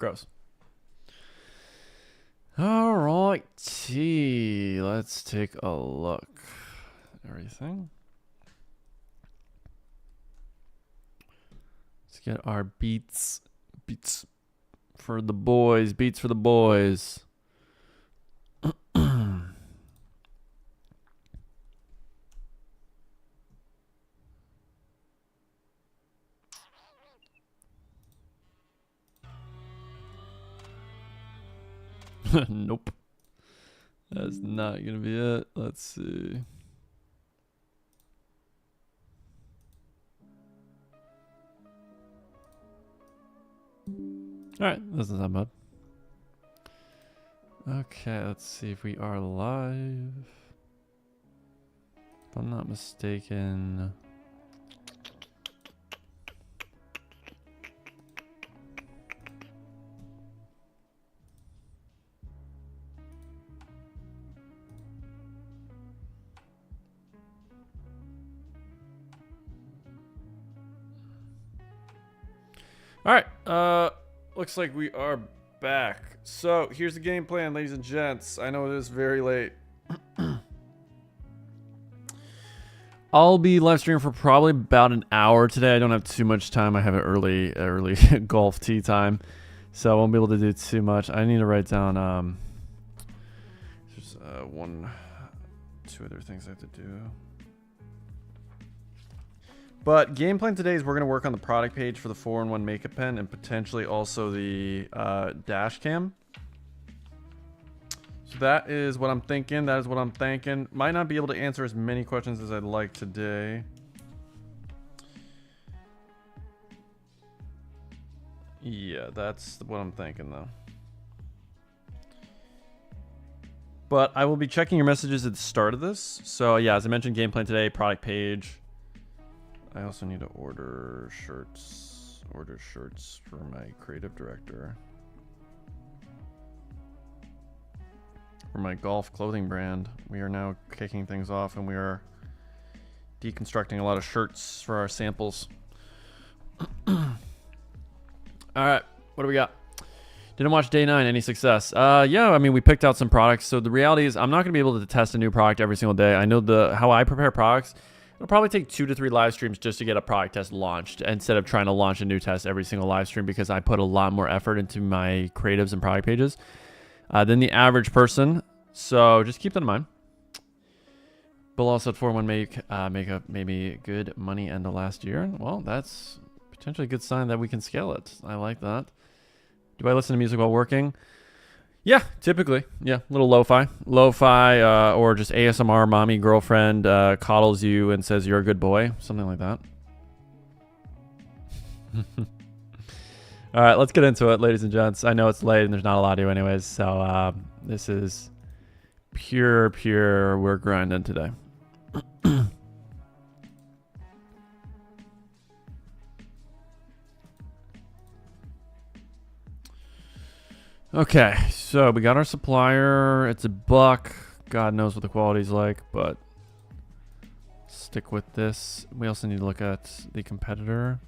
Gross. All righty. Let's take a look. Everything. Let's get our beats. Beats for the boys. Beats for the boys. Nope. That's not going to be it. Let's see. All right. This doesn't sound bad. Okay. Let's see if we are live. If I'm not mistaken. All right, looks like we are back. So here's the game plan, ladies and gents. I know it is very late. I'll be live streaming for probably about an hour today. I don't have too much time. I have an early golf tee time, so I won't be able to do too much. I need to write down there's two other things I have to do. But game plan today is we're going to work on the product page for the 4-in-1 makeup pen and potentially also the dash cam. So that is what I'm thinking. That is what I'm thinking. Might not be able to answer as many questions as I'd like today. Yeah, that's what I'm thinking though. But I will be checking your messages at the start of this. So yeah, as I mentioned, game plan today, product page. I also need to order shirts. Order shirts for my creative director. For my golf clothing brand. We are now kicking things off and we are deconstructing a lot of shirts for our samples. Alright, what do we got? Didn't watch day 9. Any success? Yeah, I mean, we picked out some products. So the reality is I'm not going to be able to test a new product every single day. I know how I prepare products. It'll probably take 2 to 3 live streams just to get a product test launched instead of trying to launch a new test every single live stream because I put a lot more effort into my creatives and product pages than the average person. So just keep that in mind. Bill also said 4-in-1 makeup maybe good money end of last year. Well, that's potentially a good sign that we can scale it. I like that. Do I listen to music while working? Yeah, typically. Yeah, a little lo-fi. Lo-fi or just ASMR mommy girlfriend coddles you and says you're a good boy. Something like that. All right, let's get into it, ladies and gents. I know it's late and there's not a lot to do anyways. So this is pure, we're grinding today. Okay, so we got our supplier. It's $1. God knows what the quality's like, but stick with this. We also need to look at the competitor.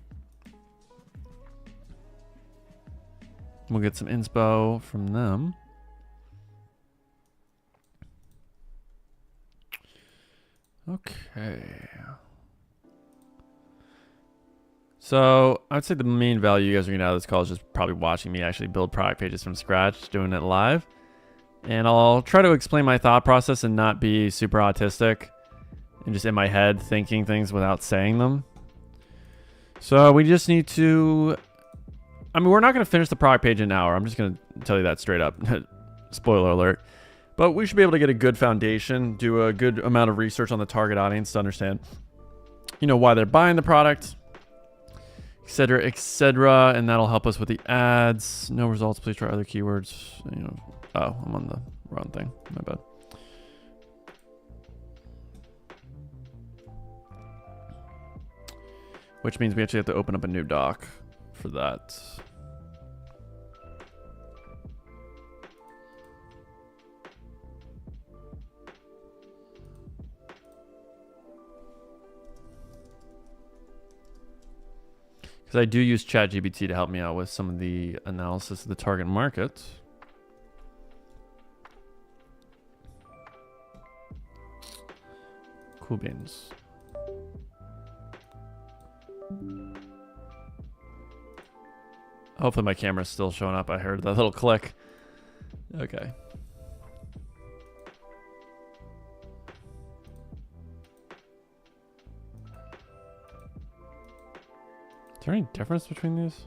We'll get some inspo from them. Okay. So I'd say the main value you guys are getting out of this call is just probably watching me actually build product pages from scratch, doing it live. And I'll try to explain my thought process and not be super autistic and just in my head thinking things without saying them. So we just need to, I mean, we're not going to finish the product page in an hour. I'm just going to tell you that straight up. Spoiler alert. But we should be able to get a good foundation, do a good amount of research on the target audience to understand, you know, why they're buying the product, etc., etc., and that'll help us with the ads. No results. Please try other keywords. You know, oh, I'm on the wrong thing. My bad. Which means we actually have to open up a new doc for that. Because I do use ChatGPT to help me out with some of the analysis of the target market. Cool beans. Hopefully my camera's still showing up. I heard that little click. Okay. Is there any difference between these?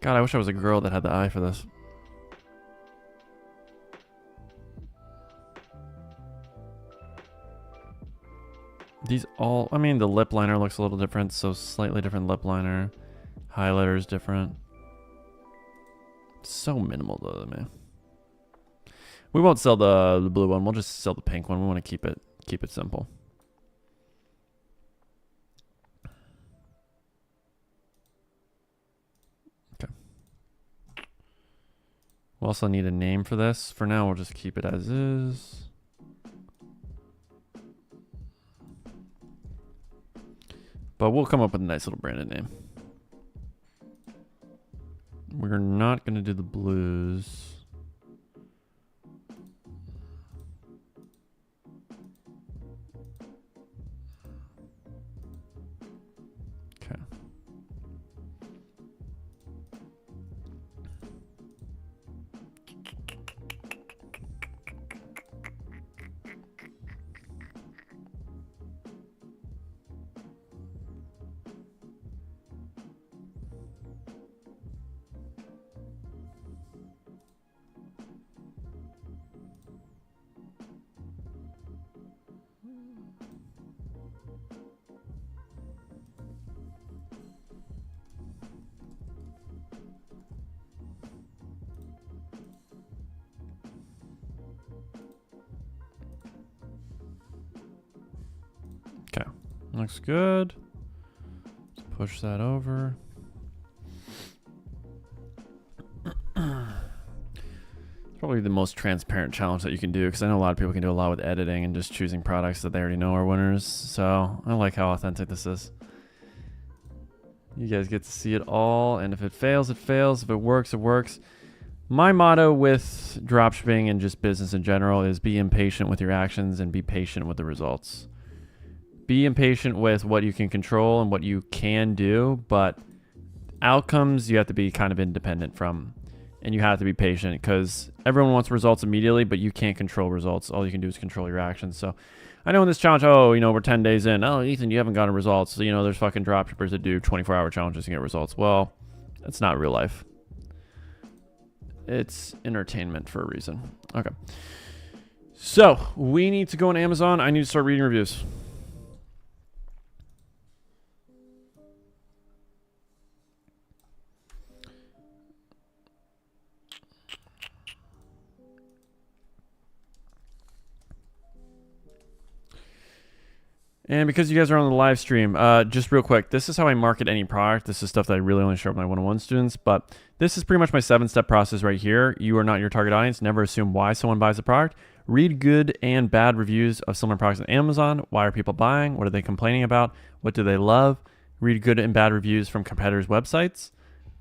God, I wish I was a girl that had the eye for this. These all, I mean, the lip liner looks a little different, so slightly different lip liner. Highlighter is different. So minimal though, man. We won't sell the blue one. We'll just sell the pink one. We want to keep it simple. Okay. We also need a name for this. For now, we'll just keep it as is. But we'll come up with a nice little branded name. We're not going to do the blues. Okay. Okay, looks good. Let's push that over. Probably the most transparent challenge that you can do, because I know a lot of people can do a lot with editing and just choosing products that they already know are winners. So I like how authentic this is. You guys get to see it all, and if it fails, it fails. If it works, it works. My motto with dropshipping and just business in general is be impatient with your actions and be patient with the results. Be impatient with what you can control and what you can do, but outcomes you have to be kind of independent from, and you have to be patient because everyone wants results immediately, but you can't control results. All you can do is control your actions. So I know in this challenge, oh, you know, we're 10 days in. Oh, Ethan, you haven't gotten results. So, you know, there's fucking dropshippers that do 24-hour challenges and get results. Well, it's not real life. It's entertainment for a reason. Okay. So we need to go on Amazon. I need to start reading reviews. And because you guys are on the live stream, just real quick, this is how I market any product. This is stuff that I really only share with my one-on-one students, but this is pretty much my 7-step process right here. You are not your target audience. Never assume why someone buys a product. Read good and bad reviews of similar products on Amazon. Why are people buying? What are they complaining about? What do they love? Read good and bad reviews from competitors' websites.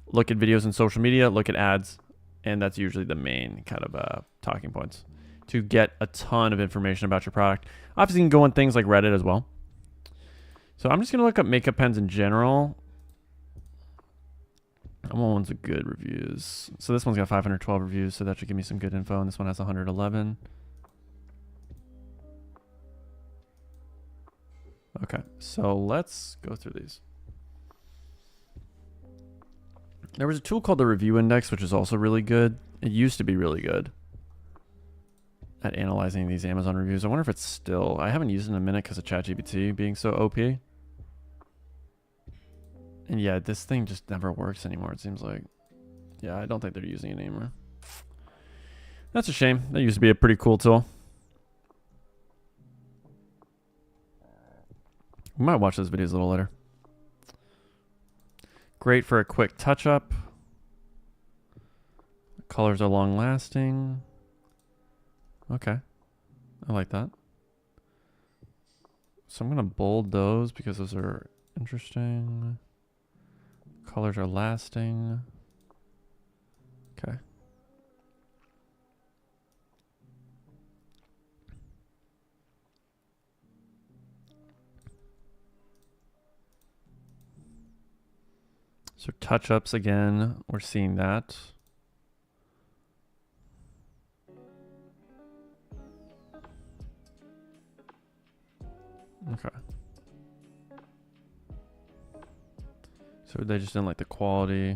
Look at videos on social media. Look at ads. And that's usually the main kind of talking points to get a ton of information about your product. Obviously, you can go on things like Reddit as well. So I'm just going to look up makeup pens in general. I want ones with good reviews. So this one's got 512 reviews, so that should give me some good info. And this one has 111. Okay, so let's go through these. There was a tool called the Review Index, which is also really good. It used to be really good at analyzing these Amazon reviews. I wonder if it's still... I haven't used it in a minute because of ChatGPT being so OP. And yeah, this thing just never works anymore, it seems like. Yeah, I don't think they're using it anymore. That's a shame. That used to be a pretty cool tool. We might watch those videos a little later. Great for a quick touch-up. Colors are long-lasting. Okay. I like that. So I'm going to bold those because those are interesting. Colors are lasting. Okay. So touch-ups again, we're seeing that. Okay. So they just didn't like the quality.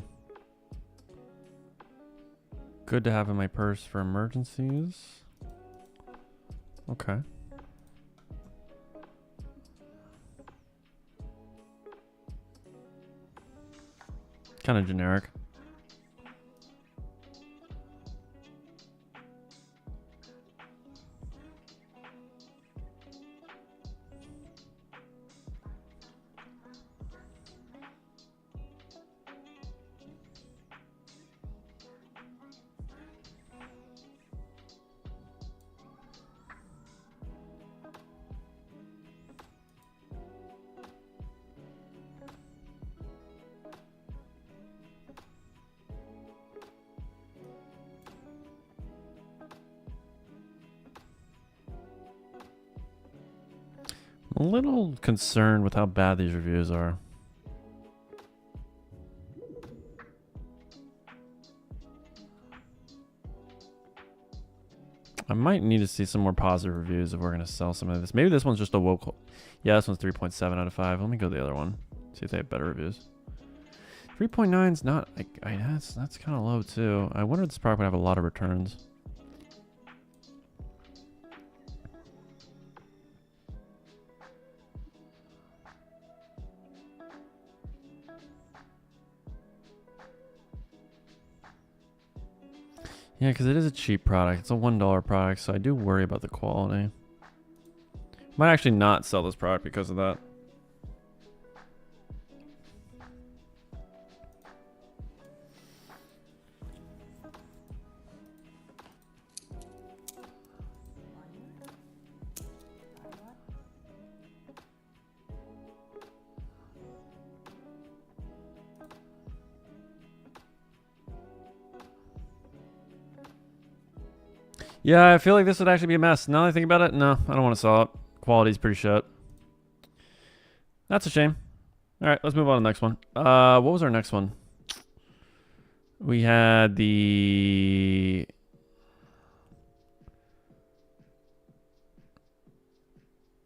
Good to have in my purse for emergencies. Okay. Kind of generic. I'm a little concerned with how bad these reviews are. I might need to see some more positive reviews if we're going to sell some of this. Maybe this one's just a local. Yeah, this one's 3.7 out of 5. Let me go to the other one. See if they have better reviews. 3.9 is not... that's kind of low too. I wonder if this product would have a lot of returns. Yeah, because it is a cheap product. It's a $1 product, so I do worry about the quality. Might actually not sell this product because of that. Yeah, I feel like this would actually be a mess. Now that I think about it, no, I don't want to sell it. Quality's pretty shit. That's a shame. All right, let's move on to the next one. What was our next one? We had the...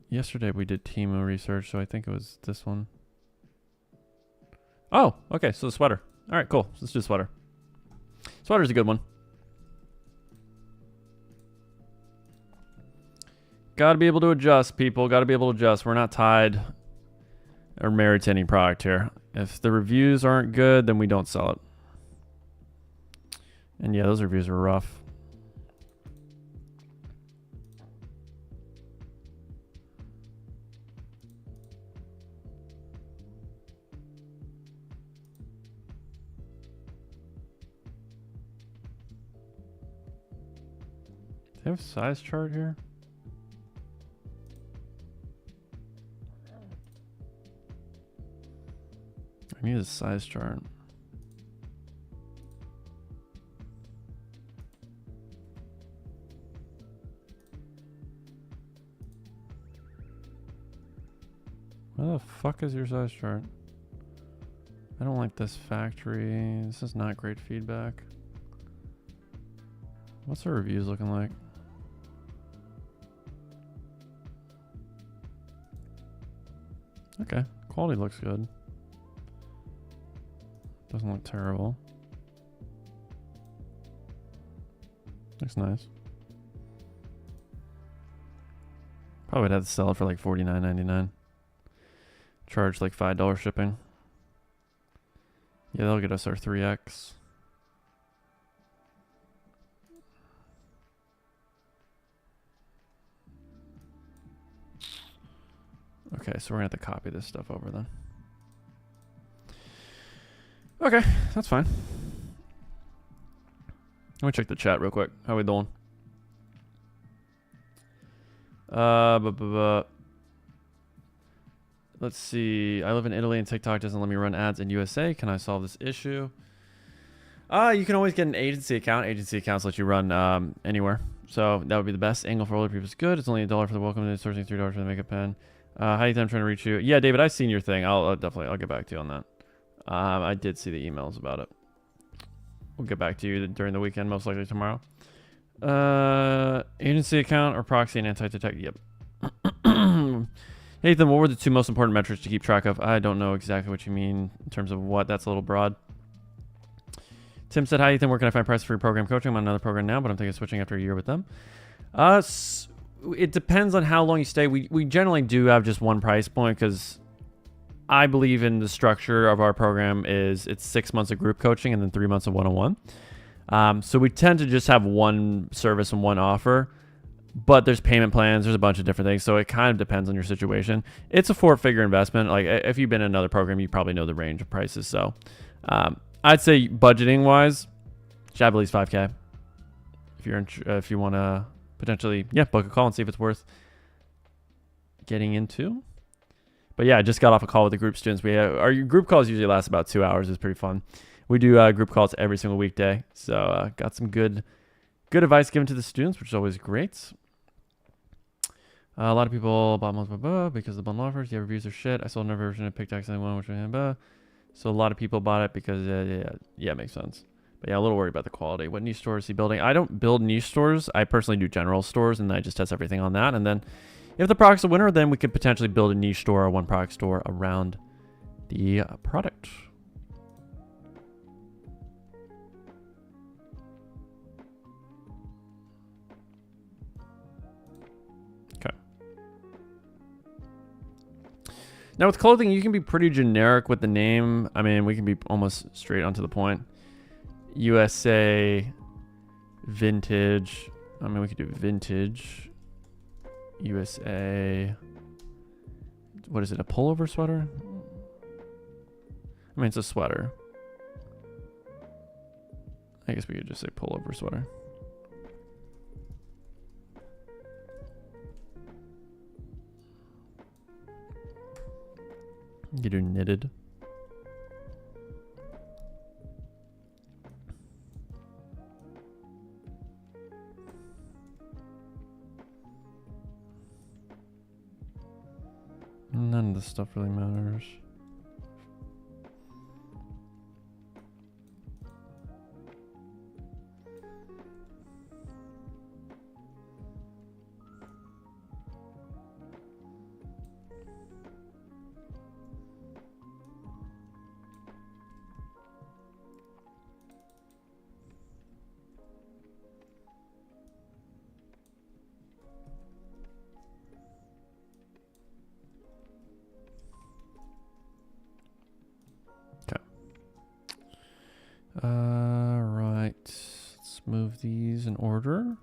Yesterday we did Temu research, so I think it was this one. Oh, okay, so the sweater. All right, cool. Let's do sweater. Sweater's a good one. Got to be able to adjust, people. Got to be able to adjust. We're not tied or married to any product here. If the reviews aren't good, then we don't sell it. And yeah, those reviews are rough. Do they have a size chart here? I need a size chart. Where the fuck is your size chart? I don't like this factory. This is not great feedback. What's our reviews looking like? Okay, quality looks good. Doesn't look terrible. Looks nice. Probably would have to sell it for like $49.99. Charge like $5 shipping. Yeah, that'll get us our 3x. Okay, so we're gonna have to copy this stuff over then. Okay, that's fine. Let me check the chat real quick. How we doing? Let's see. I live in Italy and TikTok doesn't let me run ads in USA. Can I solve this issue? You can always get an agency account. Agency accounts let you run anywhere. So that would be the best. Angle for older people is good. It's only $1 for the welcome to sourcing, $3 for the makeup pen. How do you think I'm trying to reach you? Yeah, David, I've seen your thing. I'll get back to you on that. I did see the emails about it. We'll get back to you during the weekend, most likely tomorrow. Agency account or proxy and anti-detect. Yep. Nathan, what were the 2 most important metrics to keep track of? I don't know exactly what you mean in terms of what. That's a little broad. Tim said, hi, Ethan. Where can I find price for free program coaching? I'm on another program now, but I'm thinking of switching after a year with them. It depends on how long you stay. We generally do have just one price point because I believe in the structure of our program is it's 6 months of group coaching and then 3 months of one-on-one. So we tend to just have one service and one offer, but there's payment plans. There's a bunch of different things. So it kind of depends on your situation. It's a 4-figure investment. Like if you've been in another program, you probably know the range of prices. So I'd say budgeting wise, should have at least 5K. If you want to potentially, book a call and see if it's worth getting into. But yeah, I just got off a call with the group students. Our group calls usually last about 2 hours. It's pretty fun. We do group calls every single weekday. So got some good advice given to the students, which is always great. A lot of people bought multiple because of the bundle offers. Yeah, reviews are shit. I sold another version of PicTax and one, which so a lot of people bought it because it makes sense. But yeah, a little worried about the quality. What niche stores is he building? I don't build niche stores. I personally do general stores, and I just test everything on that. And then if the product's a winner, then we could potentially build a niche store or one product store around the product. Now with clothing, you can be pretty generic with the name. I mean, we can be almost straight onto the point. USA, vintage. I mean, we could do vintage, USA. What is it, a pullover sweater? I mean, it's a sweater. I guess we could just say pullover sweater. You do knitted. None of this stuff really matters. Right. Let's move these in order.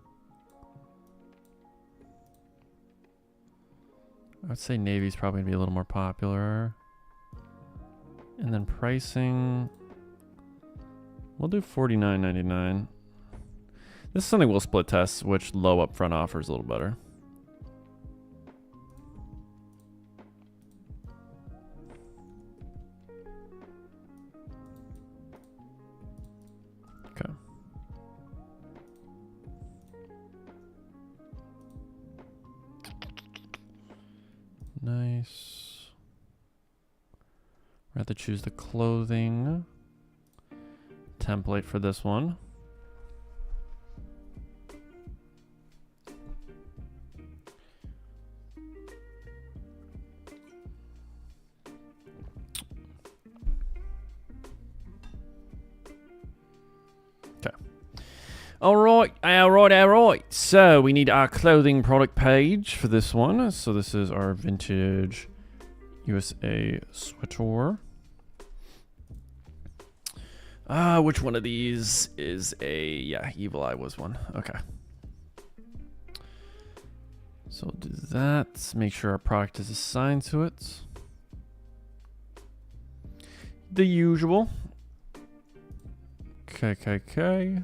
I'd say navy's probably gonna be a little more popular. And then pricing, we'll do $49.99. This is something we'll split test, which low upfront offer is a little better. Okay. Nice. We have to choose the clothing template for this one. All right. So we need our clothing product page for this one. So this is our vintage USA sweater. Which one of these is Evil Eye was one. Okay. So we'll do that. Make sure our product is assigned to it. The usual. Okay.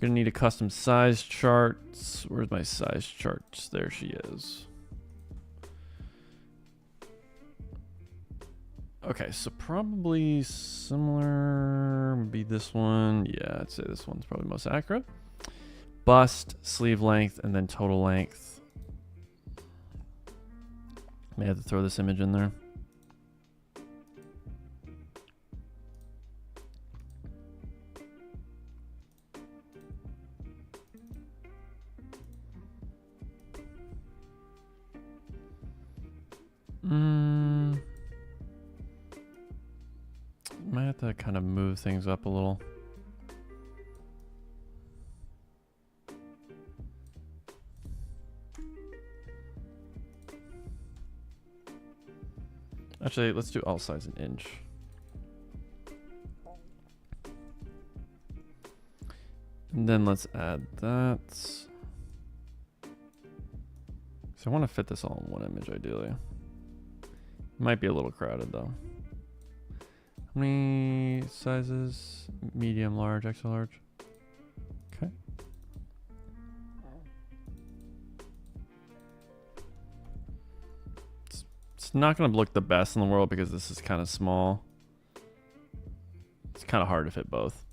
Gonna need a custom size chart. Where's my size chart? There she is. Okay, so probably similar would be this one. Yeah, I'd say this one's probably most accurate. Bust, sleeve length, and then total length. May have to throw this image in there. Might have to kind of move things up a little. Actually, let's do all size an inch. And then let's add that. So I want to fit this all in one image ideally. Might be a little crowded though. How many sizes? Medium, large, extra large. Okay. It's not going to look the best in the world because this is kind of small. It's kind of hard to fit both.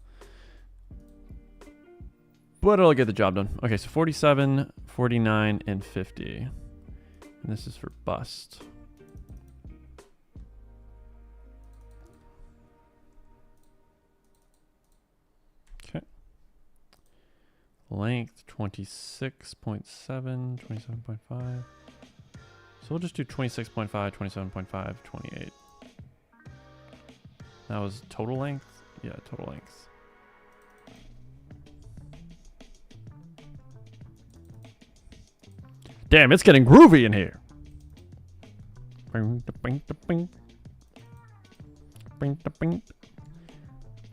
But it'll get the job done. Okay, so 47, 49, and 50. And this is for bust. Length 26.7, 27.5. So we'll just do 26.5, 27.5, 28. That was total length? Yeah, total length. Damn, it's getting groovy in here. Bing, bing, bing. Bing, bing.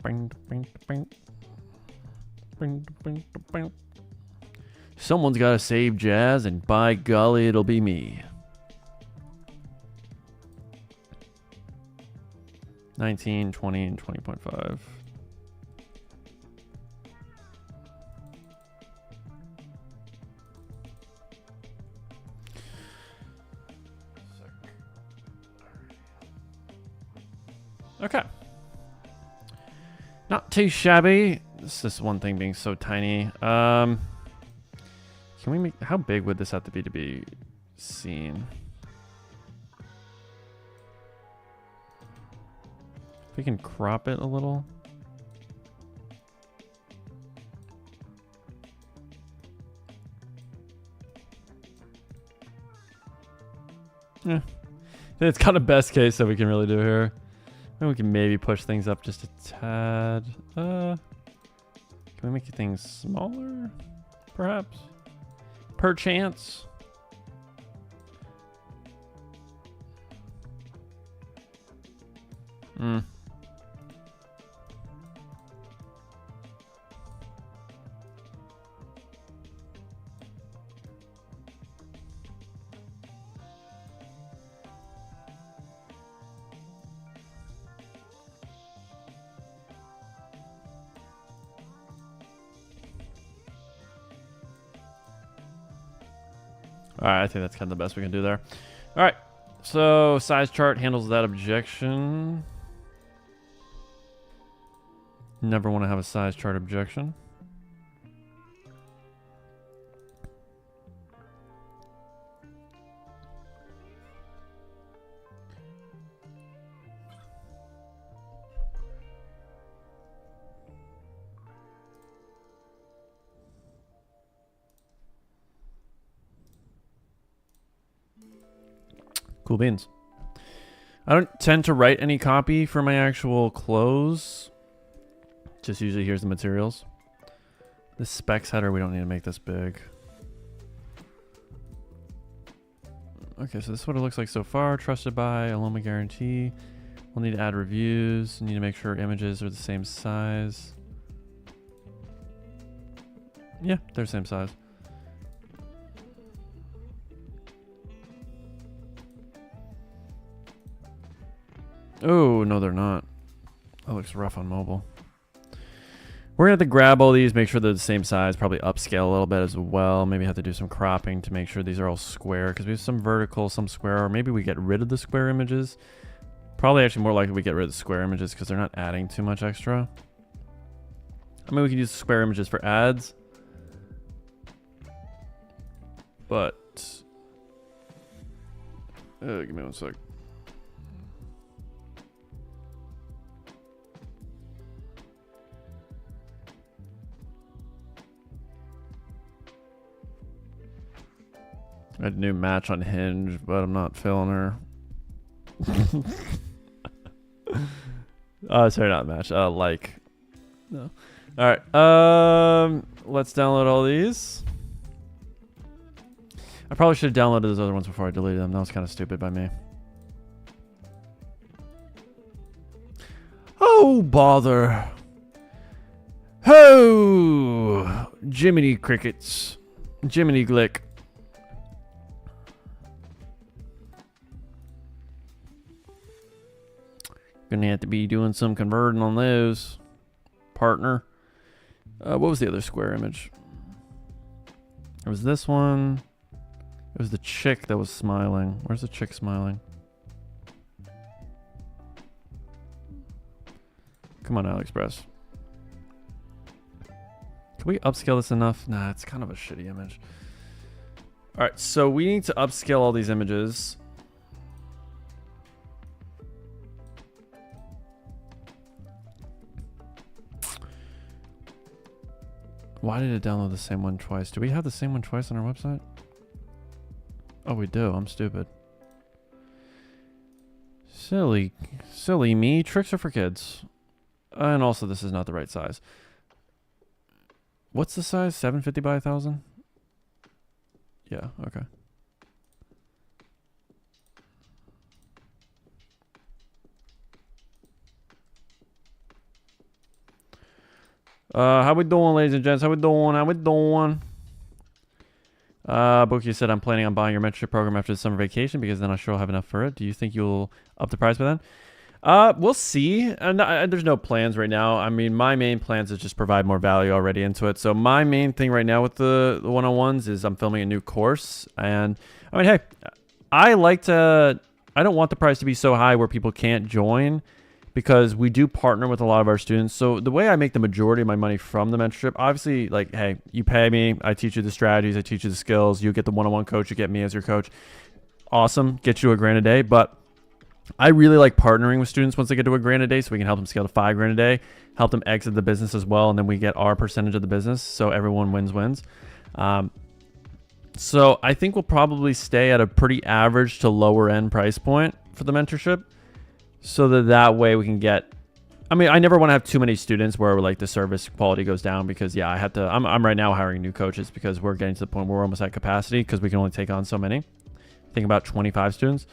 Bing, bing, bing. Someone's got to save jazz, and by golly, it'll be me. 19, 20, and 20.5. Okay. Not too shabby. This is one thing being so tiny. Can we make, how big would this have to be seen? If we can crop it a little. Yeah. It's kind of best case that we can really do here. And we can maybe push things up just a tad. Can we make things smaller? Perhaps? Perchance? All right, I think that's kind of the best we can do there. All right, so size chart handles that objection. Never want to have a size chart objection. Cool beans. I don't tend to write any copy for my actual clothes. Just usually here's the materials. The specs header, we don't need to make this big. Okay, so this is what it looks like so far. Trusted by, Aloma guarantee. We'll need to add reviews. Need to make sure images are the same size. Yeah, they're the same size. Oh, no, they're not. That looks rough on mobile. We're going to have to grab all these, make sure they're the same size, probably upscale a little bit as well. Maybe have to do some cropping to make sure these are all square, because we have some vertical, some square, or maybe we get rid of the square images. Probably actually more likely we get rid of the square images because they're not adding too much extra. I mean, we could use square images for ads. But... give me one sec. I had a new match on Hinge, but I'm not feeling her. Sorry, not match. Like. No. All right. Let's download all these. I probably should have downloaded those other ones before I deleted them. That was kind of stupid by me. Oh, bother. Oh, Jiminy Crickets. Jiminy Glick. Gonna have to be doing some converting on those, partner. What was the other square image? It was this one. It was the chick that was smiling. Where's the chick smiling? Come on, AliExpress. Can we upscale this enough? Nah, it's kind of a shitty image. All right, so we need to upscale all these images. Why did it download the same one twice? Do we have the same one twice on our website? Oh, we do. I'm stupid. Silly me. Tricks are for kids. And also, this is not the right size. What's the size? 750 by 1000? Yeah, okay. How we doing, ladies and gents? How we doing? How we doing? Bookie said, I'm planning on buying your mentorship program after the summer vacation because then I'm sure I'll have enough for it. Do you think you'll up the price by then? We'll see. And there's no plans right now. I mean, my main plans is just provide more value already into it. So my main thing right now with the one-on-ones is I'm filming a new course. And I mean, hey, I don't want the price to be so high where people can't join, because we do partner with a lot of our students. So the way I make the majority of my money from the mentorship, obviously, like, hey, you pay me, I teach you the strategies, I teach you the skills, you get the one-on-one coach, you get me as your coach. Awesome, get you $1,000 a day. But I really like partnering with students once they get to $1,000 a day, so we can help them scale to $5,000 a day, help them exit the business as well, and then we get our percentage of the business, so everyone wins. So I think we'll probably stay at a pretty average to lower end price point for the mentorship, so that way we can get, I mean, I never want to have too many students where like the service quality goes down, because yeah, I'm right now hiring new coaches because we're getting to the point where we're almost at capacity because we can only take on so many. I think about 25 students.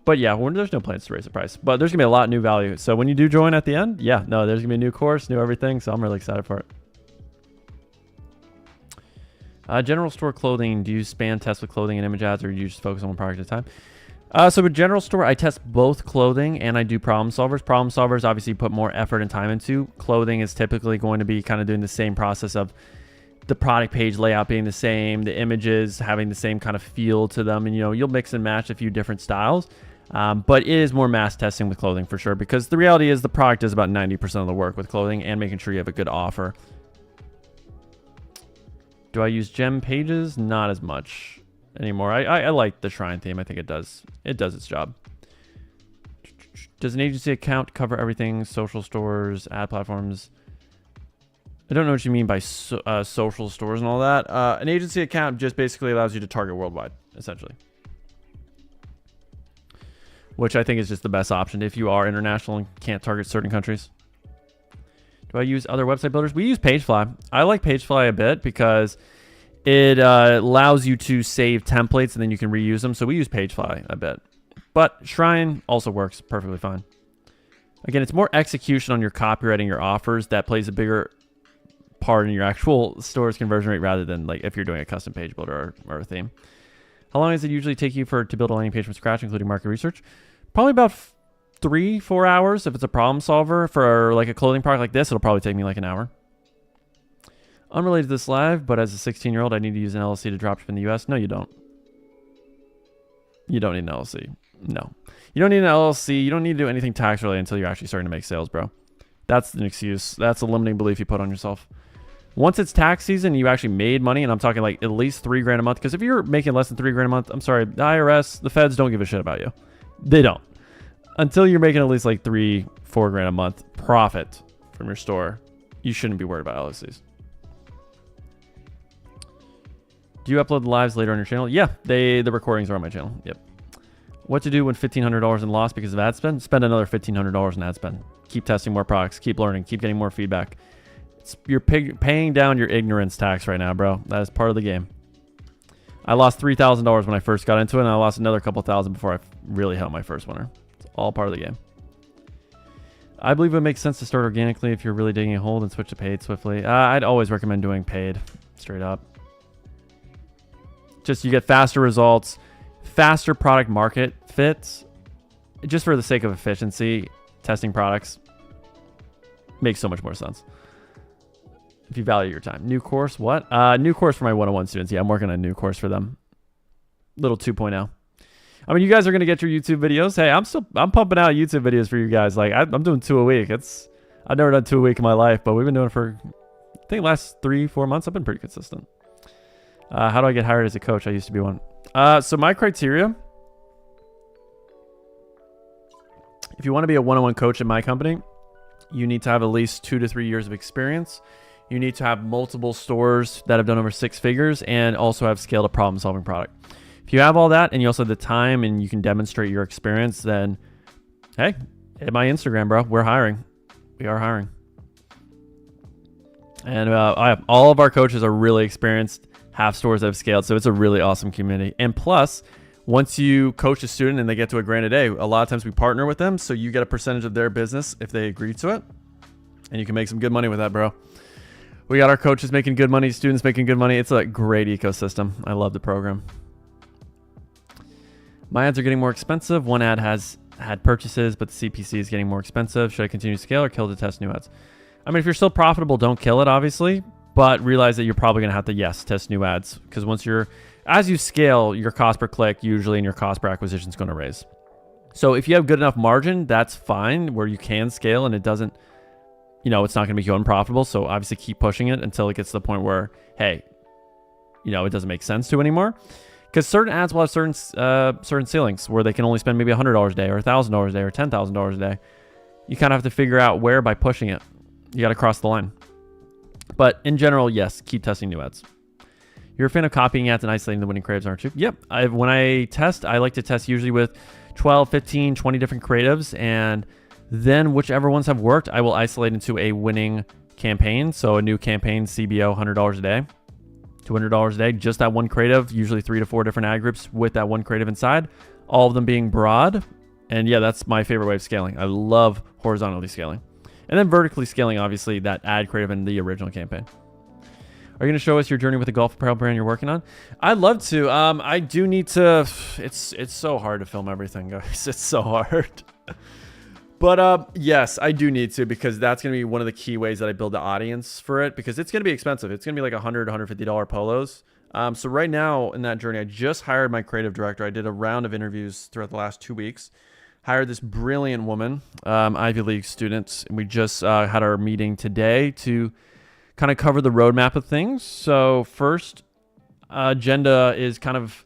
But yeah, there's no plans to raise the price, but there's gonna be a lot of new value. So when you do join at the end, yeah, no, there's gonna be a new course, new everything. So I'm really excited for it. General store clothing, do you span test with clothing and image ads, or do you just focus on one product at a time? So with general store, I test both clothing and I do problem solvers. Problem solvers obviously put more effort and time into. Clothing is typically going to be kind of doing the same process of the product page layout being the same, the images having the same kind of feel to them, and you'll mix and match a few different styles. But it is more mass testing with clothing for sure, because the reality is the product is about 90% of the work with clothing, and making sure you have a good offer. Do I use gem pages? Not as much anymore. I like the shrine theme. I think it does its job. Does an agency account cover everything? Social stores, ad platforms? I don't know what you mean by social stores and all that. An agency account just basically allows you to target worldwide, essentially, which I think is just the best option if you are international and can't target certain countries. Do I use other website builders? We use Pagefly. I like Pagefly a bit because it allows you to save templates and then you can reuse them. So we use Pagefly a bit. But Shrine also works perfectly fine. Again, it's more execution on your copywriting, your offers, that plays a bigger part in your actual store's conversion rate, rather than like if you're doing a custom page builder or a theme. How long does it usually take you to build a landing page from scratch, including market research? Probably about 3-4 hours. If it's a problem solver for like a clothing product like this, it'll probably take me like an hour. Unrelated to this live, but as a 16-year-old, I need to use an LLC to dropship in the US. No, you don't. You don't need an LLC. No. You don't need an LLC. You don't need to do anything tax related until you're actually starting to make sales, bro. That's an excuse. That's a limiting belief you put on yourself. Once it's tax season, you actually made money, and I'm talking like at least $3 grand a month. Because if you're making less than $3 grand a month, I'm sorry, the IRS, the feds don't give a shit about you. They don't. Until you're making at least like $3-4 grand a month profit from your store, you shouldn't be worried about LLCs. Do you upload the lives later on your channel? Yeah, the recordings are on my channel. Yep. What to do when $1,500 in loss because of ad spend? Spend another $1,500 in ad spend. Keep testing more products. Keep learning. Keep getting more feedback. You're paying down your ignorance tax right now, bro. That is part of the game. I lost $3,000 when I first got into it, and I lost another couple thousand before I really hit my first winner. It's all part of the game. I believe it makes sense to start organically if you're really digging a hole, then switch to paid swiftly. I'd always recommend doing paid, straight up. Just you get faster results, faster product market fits, just for the sake of efficiency. Testing products makes so much more sense if you value your time. New course, what? New course for my 101 students. Yeah, I'm working on a new course for them. Little 2.0. I mean, you guys are gonna get your YouTube videos. Hey, I'm pumping out YouTube videos for you guys. Like I'm doing 2 a week. I've never done 2 a week in my life, but we've been doing it for I think last 3-4 months. I've been pretty consistent. How do I get hired as a coach? I used to be one. So my criteria, if you want to be a one-on-one coach in my company, you need to have at least 2 to 3 years of experience. You need to have multiple stores that have done over 6 figures and also have scaled a problem-solving product. If you have all that and you also have the time and you can demonstrate your experience, then hey, hit my Instagram, bro. We're hiring. We are hiring. And all of our coaches are really experienced, have stores that have scaled. So it's a really awesome community. And plus, once you coach a student and they get to $1 grand a day, a lot of times we partner with them. So you get a percentage of their business if they agree to it. And you can make some good money with that, bro. We got our coaches making good money, students making good money. It's a great ecosystem. I love the program. My ads are getting more expensive. One ad has had purchases, but the CPC is getting more expensive. Should I continue to scale or kill to test new ads? I mean, if you're still profitable, don't kill it, obviously. But realize that you're probably going to have to, yes, test new ads. Because as you scale, your cost per click usually and your cost per acquisition is going to raise. So if you have good enough margin, that's fine where you can scale and it doesn't, it's not going to make you unprofitable. So obviously keep pushing it until it gets to the point where, hey, it doesn't make sense to anymore. Because certain ads will have certain ceilings where they can only spend maybe $100 a day or $1,000 a day or $10,000 a day. You kind of have to figure out where by pushing it. You got to cross the line. But in general, yes, keep testing new ads. You're a fan of copying ads and isolating the winning creatives, aren't you? Yep. When I test, I like to test usually with 12, 15, 20 different creatives. And then whichever ones have worked, I will isolate into a winning campaign. So a new campaign, CBO, $100 a day, $200 a day, just that one creative, usually 3 to 4 different ad groups with that one creative inside, all of them being broad. And yeah, that's my favorite way of scaling. I love horizontally scaling. And then vertically scaling, obviously, that ad creative in the original campaign. Are you going to show us your journey with the golf apparel brand you're working on? I'd love to. I do need to. It's so hard to film everything, guys. It's so hard. But yes, I do need to, because that's going to be one of the key ways that I build the audience for it, because it's going to be expensive. It's going to be like $100, $150 polos. So right now in that journey, I just hired my creative director. I did a round of interviews throughout the last 2 weeks. Hired this brilliant woman, Ivy League student, and we just had our meeting today to kind of cover the roadmap of things. So first agenda is kind of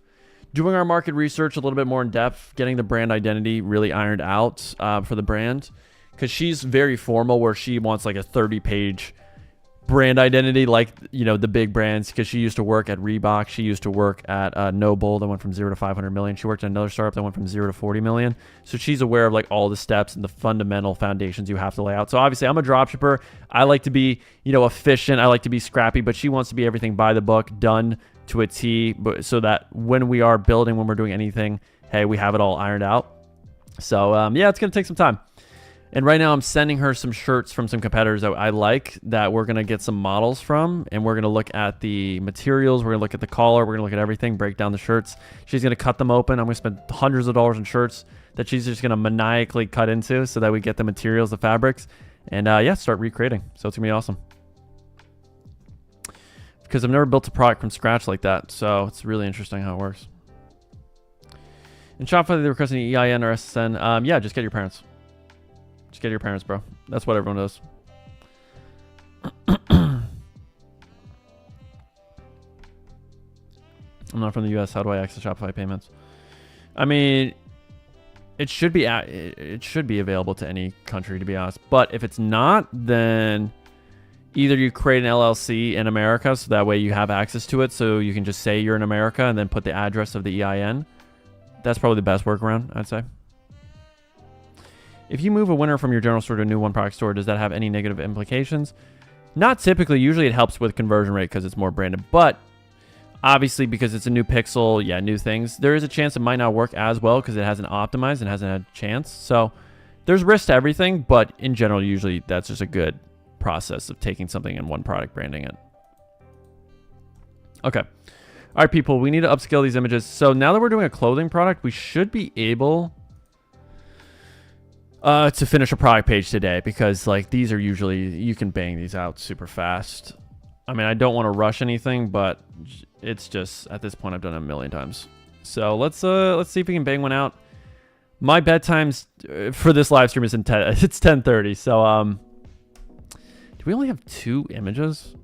doing our market research a little bit more in depth, getting the brand identity really ironed out for the brand, because she's very formal where she wants like a 30-page brand identity, like, the big brands, because she used to work at Reebok. She used to work at Noble that went from 0 to 500 million. She worked at another startup that went from 0 to 40 million. So she's aware of like all the steps and the fundamental foundations you have to lay out. So obviously I'm a dropshipper. I like to be, efficient. I like to be scrappy, but she wants to be everything by the book, done to a T, so that when we are building, when we're doing anything, hey, we have it all ironed out. So yeah, it's going to take some time. And right now I'm sending her some shirts from some competitors that I like, that we're going to get some models from. And we're going to look at the materials. We're going to look at the collar. We're going to look at everything, break down the shirts. She's going to cut them open. I'm going to spend hundreds of dollars on shirts that she's just going to maniacally cut into so that we get the materials, the fabrics, and yeah, start recreating. So it's going to be awesome. Because I've never built a product from scratch like that. So it's really interesting how it works. In Shopify, they request an EIN or SSN. Yeah, just get your parents. Just get your parents, bro. That's what everyone does. I'm not from the US. How do I access Shopify payments? I mean, it should be available to any country, to be honest. But if it's not, then either you create an LLC in America, so that way you have access to it, so you can just say you're in America and then put the address of the EIN. That's probably the best workaround, I'd say. If you move a winner from your general store to a new one product store, does that have any negative implications? Not typically. Usually it helps with conversion rate because it's more branded. But obviously, because it's a new pixel, yeah, new things, there is a chance it might not work as well because it hasn't optimized and hasn't had a chance. So there's risk to everything, but in general, usually that's just a good process of taking something in one product, branding it. Okay. All right, people, we need to upscale these images. So now that we're doing a clothing product, we should be able to finish a product page today, because like these are usually, you can bang these out super fast. I mean, I don't want to rush anything, but it's just, at this point, I've done it a million times. So let's see if we can bang one out. My bedtime's for this live stream is it's 10:30. So do we only have 2 images?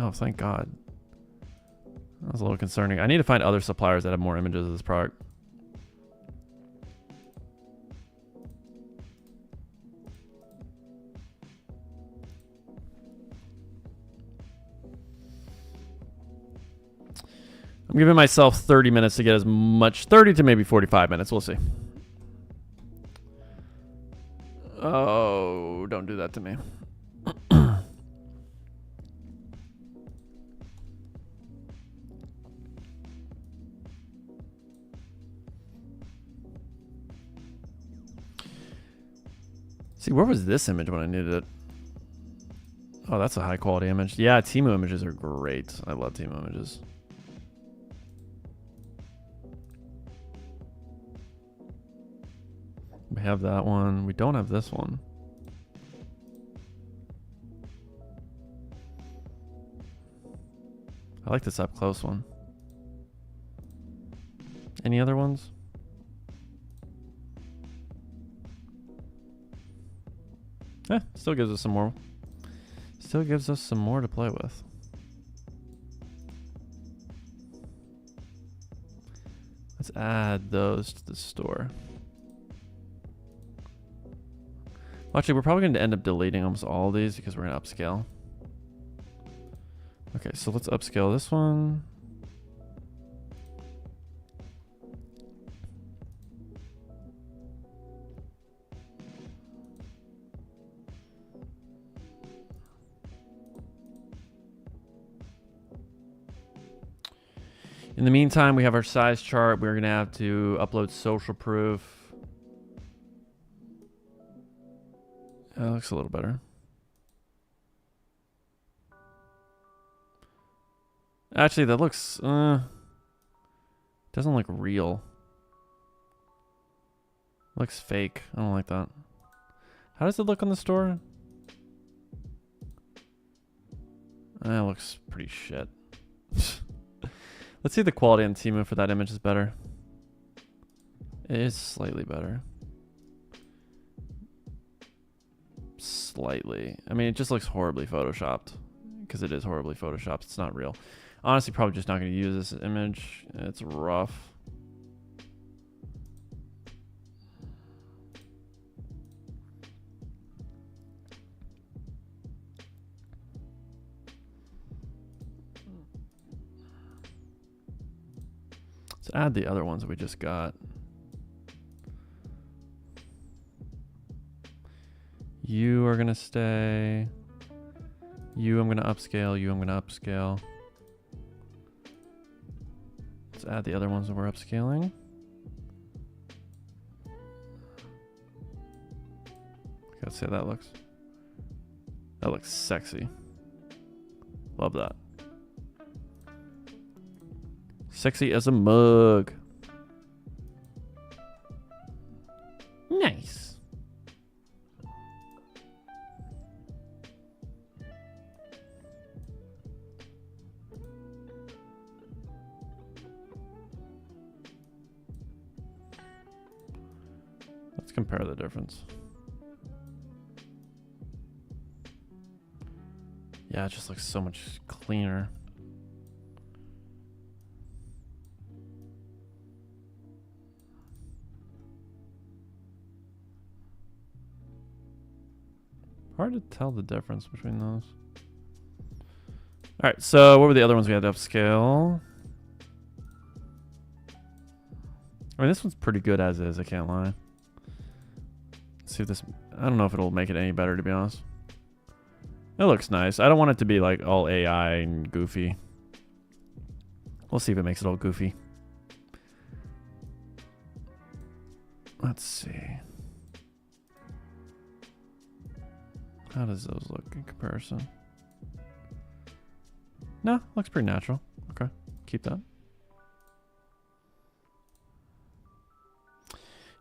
Oh, thank God. That was a little concerning. I need to find other suppliers that have more images of this product. I'm giving myself 30 minutes to get as much, 30 to maybe 45 minutes. We'll see. Oh, don't do that to me. See, where was this image when I needed it? Oh, that's a high quality image. Yeah, Temu images are great. I love Temu images. We have that one. We don't have this one. I like this up close one. Any other ones? Still gives us some more. Still gives us some more to play with. Let's add those to the store. Actually, we're probably going to end up deleting almost all of these because we're going to upscale. Okay, so let's upscale this one. In the meantime, we have our size chart. We're going to have to upload social proof. That looks a little better. Actually, that looks doesn't look real. Looks fake. I don't like that. How does it look on the store? That looks pretty shit. Let's see if the quality on Temu for that image is better. It is slightly better. Slightly. I mean, it just looks horribly photoshopped because it is horribly photoshopped. It's not real. Honestly, probably just not going to use this image. It's rough. Let's add the other ones that we just got. You are going to stay. You, I'm going to upscale. You, I'm going to upscale. Let's add the other ones that we're upscaling. Let's see how that looks. That looks sexy. Love that. Sexy as a mug. Nice. compare the difference. Yeah, it just looks so much cleaner. Hard to tell the difference between those. All right, so what were the other ones we had to upscale? I mean, this one's pretty good as is, I can't lie. Let's see if this... I don't know if it'll make it any better, to be honest. It looks nice. I don't want it to be like all AI and goofy. We'll see if it makes it all goofy. Let's see. How does those look in comparison? No, looks pretty natural. Okay, keep that.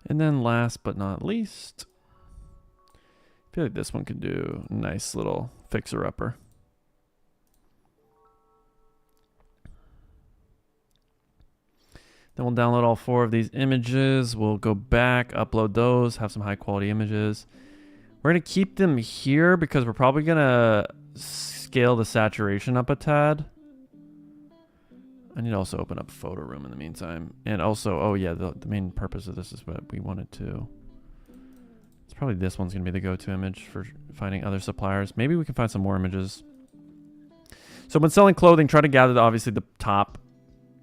And then last but not least, I feel like this one could do a nice little fixer-upper. Then we'll download all 4 of these images. We'll go back, upload those, have some high quality images. We're going to keep them here because we're probably going to scale the saturation up a tad. I need to also open up photo room in the meantime. And also, oh yeah, the main purpose of this is what we wanted to. It's probably this one's going to be the go-to image for finding other suppliers. Maybe we can find some more images. So when selling clothing, try to gather obviously the top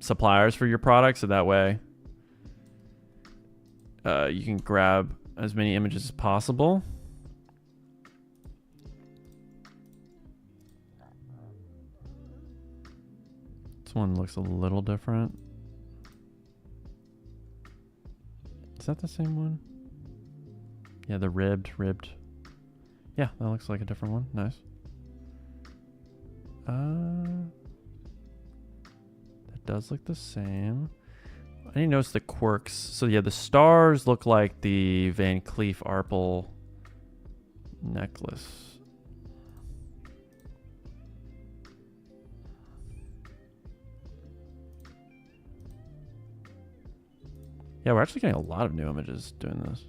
suppliers for your product. So that way you can grab as many images as possible. This one looks a little different. Is that the same one? Yeah, the ribbed. Yeah, that looks like a different one. Nice. That does look the same. I need to notice the quirks. So yeah, the stars look like the Van Cleef Arpels necklace. Yeah, we're actually getting a lot of new images doing this.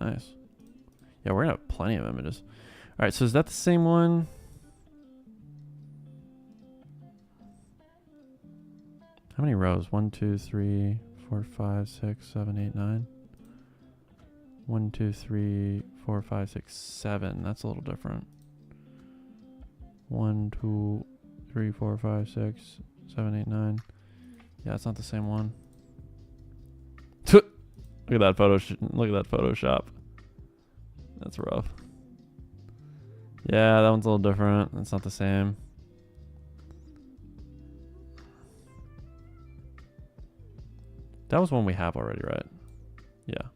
Nice. Yeah, we're gonna have plenty of images. All right, so is that the same one? How many rows? 1, 2, 3, 4, 5, 6, 7, 8, 9. 1, 2, 3, 4, 5, 6, 7. That's a little different. 1, 2, 3, 4, 5, 6, 7, 8, 9. Yeah, it's not the same one. Look at that look at that Photoshop. That's rough. Yeah, that one's a little different. It's not the same. That was one we have already, right? Yeah.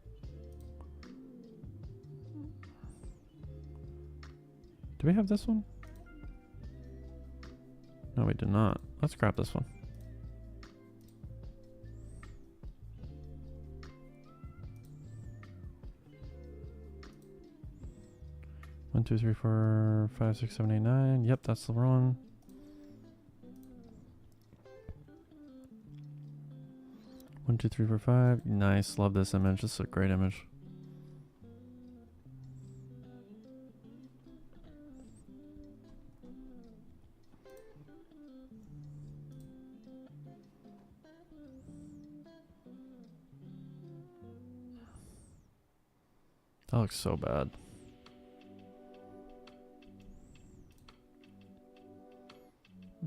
Do we have this one? No, we did not. Let's grab this one. One, 2, 3, 4, 5, 6, 7, 8, 9. Yep, that's the one. One, 2, 3, 4, 5. Nice. Love this image. This is a great image. That looks so bad.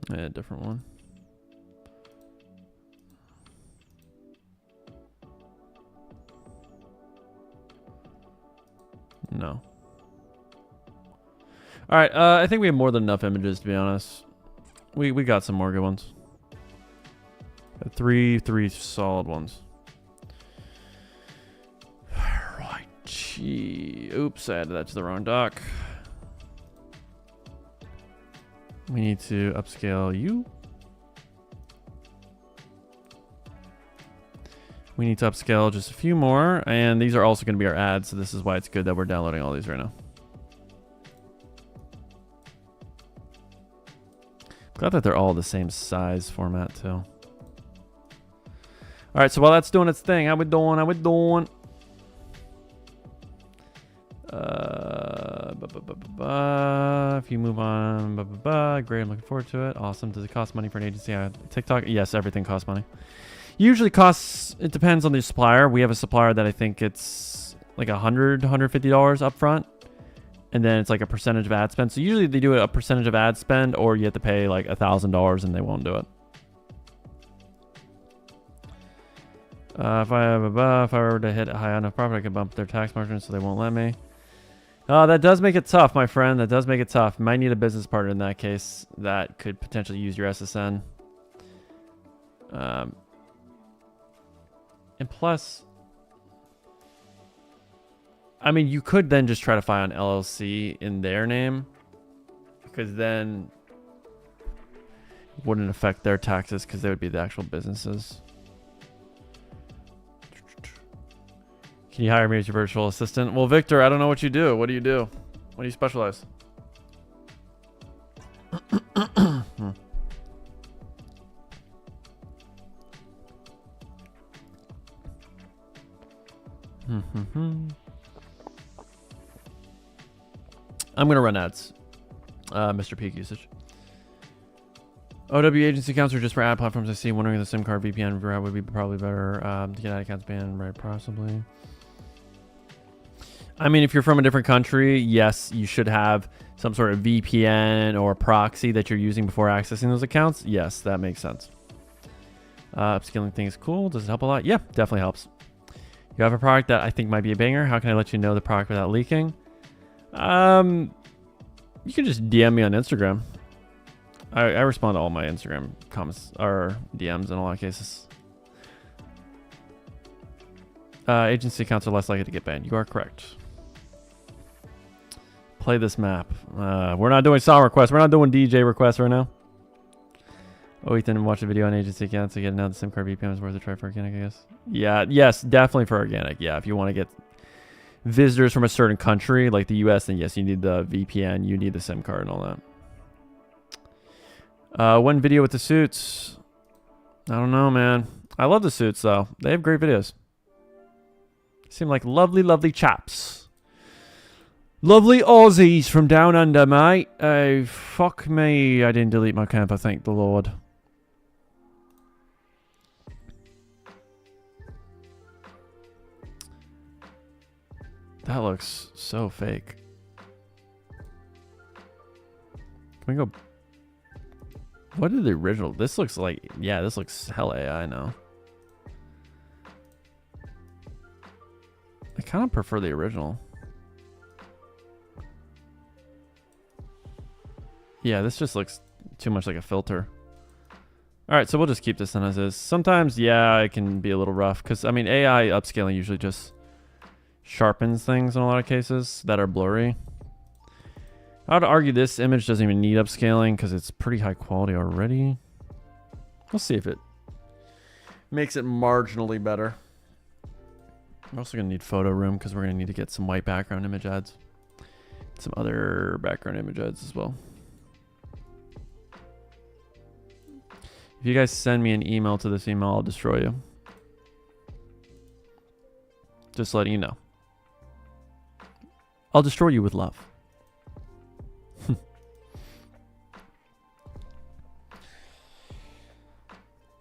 Yeah, different one. No. All right, I think we have more than enough images, to be honest. We got some more good ones. Got three solid ones. Right. Gee. Oops, I added that to the wrong doc. We need to upscale you. We need to upscale just a few more, and these are also going to be our ads, so this is why it's good that we're downloading all these right now. Glad that they're all the same size format too. All right, so while that's doing its thing, how we doing? How we doing? If you move on, great. I'm looking forward to it. Awesome. Does it cost money for an agency? TikTok? Yes, everything costs money. Usually costs. It depends on the supplier. We have a supplier that I think it's like $150 up front. And then it's like a percentage of ad spend. So usually they do a percentage of ad spend, or you have to pay like $1,000 and they won't do it. If I were to hit a high enough profit, I could bump their tax margin, so they won't let me. That does make it tough, my friend. That does make it tough. Might need a business partner in that case that could potentially use your SSN. And plus, I mean, you could then just try to find an LLC in their name, because then it wouldn't affect their taxes because they would be the actual businesses. Can you hire me as your virtual assistant? Well, Victor, I don't know what you do. What do you do? What do you specialize? I'm going to run ads. Mr. Peak usage. OW agency accounts are just for ad platforms. I see. Wondering if the SIM card VPN route would be probably better to get ad accounts banned, right? Possibly. I mean, if you're from a different country, yes, you should have some sort of VPN or proxy that you're using before accessing those accounts. Yes, that makes sense. Upscaling thing is cool. Does it help a lot? Yeah, definitely helps. You have a product that I think might be a banger. How can I let you know the product without leaking? You can just DM me on Instagram. I respond to all my Instagram comments or DMs in a lot of cases. Agency accounts are less likely to get banned. You are correct. Play this map. We're not doing song requests. We're not doing DJ requests right now. Oh, Ethan, watch a video on agency accounts to get another SIM card VPN is worth a try for organic, I guess. Yeah, yes, definitely for organic. Yeah, if you want to get visitors from a certain country, like the US, then yes, you need the VPN, you need the SIM card and all that. One video with the suits. I don't know, man. I love the suits, though. They have great videos. Seem like lovely, lovely chaps. Lovely Aussies from down under, mate. Oh, fuck me. I didn't delete my camper, thank the Lord. That looks so fake. Can we go... What is the original? This looks like... Yeah, this looks hell AI now. I kind of prefer the original. Yeah, this just looks too much like a filter. Alright, so we'll just keep this in as is. Sometimes, yeah, it can be a little rough. Because, I mean, AI upscaling usually just sharpens things in a lot of cases that are blurry. I would argue this image doesn't even need upscaling because it's pretty high quality already. We'll see if it makes it marginally better. I'm also going to need photo room because we're going to need to get some white background image ads. Some other background image ads as well. If you guys send me an email to this email, I'll destroy you. Just letting you know. I'll destroy you with love.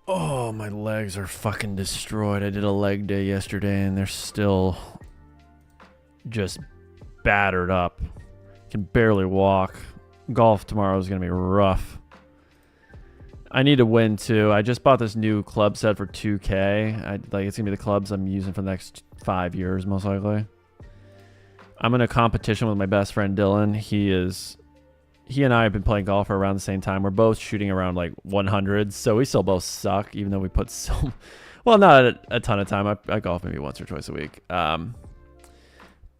Oh, my legs are fucking destroyed. I did a leg day yesterday and they're still just battered up. Can barely walk. Golf tomorrow is going to be rough. I need to win too. I just bought this new club set for 2K. It's going to be the clubs I'm using for the next 5 years, most likely. I'm in a competition with my best friend Dylan. He and I have been playing golf for around the same time. We're both shooting around like 100, so we still both suck, even though we put so... Well, not a ton of time. I golf maybe once or twice a week. But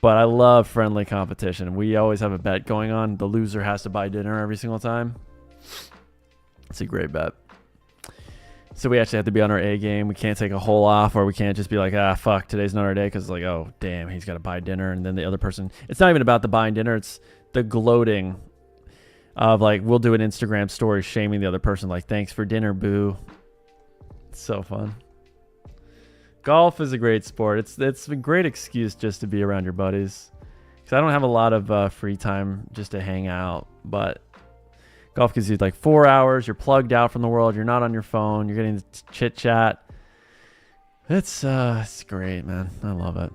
I love friendly competition. We always have a bet going on. The loser has to buy dinner every single time. It's a great bet. So we actually have to be on our A game. We can't take a whole off, or we can't just be like, ah, fuck, today's not our day, because like, oh, damn, he's got to buy dinner. And then the other person, it's not even about the buying dinner. It's the gloating of like, we'll do an Instagram story shaming the other person, like, thanks for dinner, boo. It's so fun. Golf is a great sport. It's a great excuse just to be around your buddies. Because I don't have a lot of free time just to hang out, but golf gives you like 4 hours. You're plugged out from the world. You're not on your phone. You're getting to chit chat. It's great, man. I love it.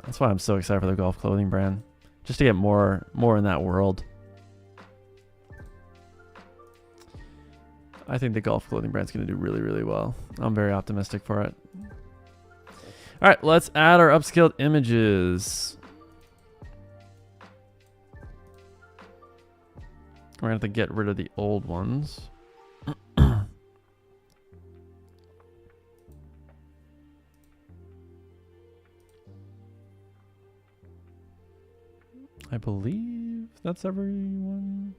That's why I'm so excited for the golf clothing brand, just to get more in that world. I think the golf clothing brand's going to do really, really well. I'm very optimistic for it. All right, let's add our upscaled images. We're going to have to get rid of the old ones. I believe that's everyone.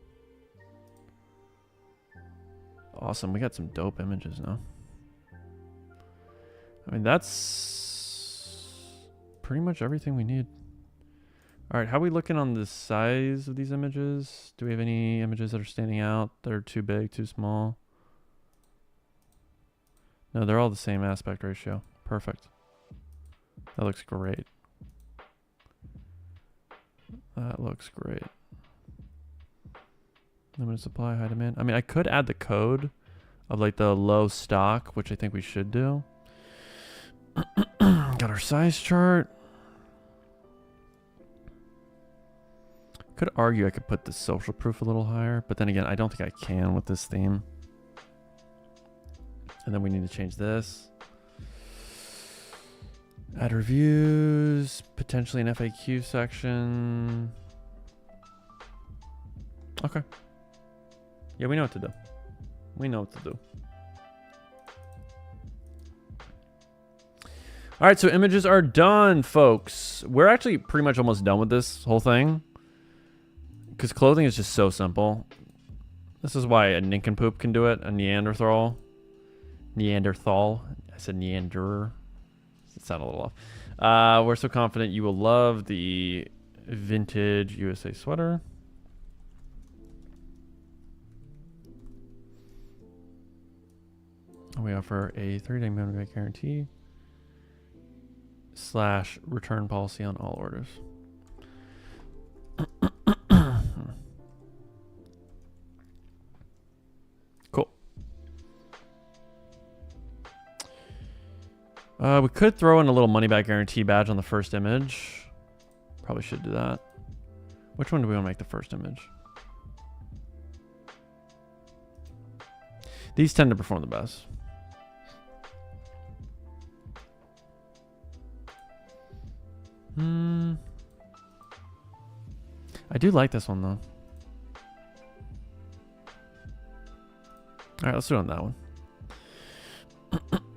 Awesome. We got some dope images now. I mean, that's pretty much everything we need. All right, how are we looking on the size of these images? Do we have any images that are standing out that are too big, too small? No, they're all the same aspect ratio. Perfect. That looks great. That looks great. Limited supply, high demand. I mean, I could add the code of like the low stock, which I think we should do. Got our size chart. Could argue I could put the social proof a little higher, but then again, I don't think I can with this theme. And then we need to change this. Add reviews, potentially an FAQ section. Okay. Yeah, we know what to do. We know what to do. All right, so images are done, folks. We're actually pretty much almost done with this whole thing, because clothing is just so simple. This is why a nincompoop can do it, a Neanderthal. I said Neander. It sounded a little off. We're so confident you will love the vintage USA sweater. We offer a 30-day money-back guarantee / return policy on all orders. Cool. We could throw in a little money-back guarantee badge on the first image. Probably should do that. Which one do we want to make the first image? These tend to perform the best. I do like this one though. All right, let's do it on that one.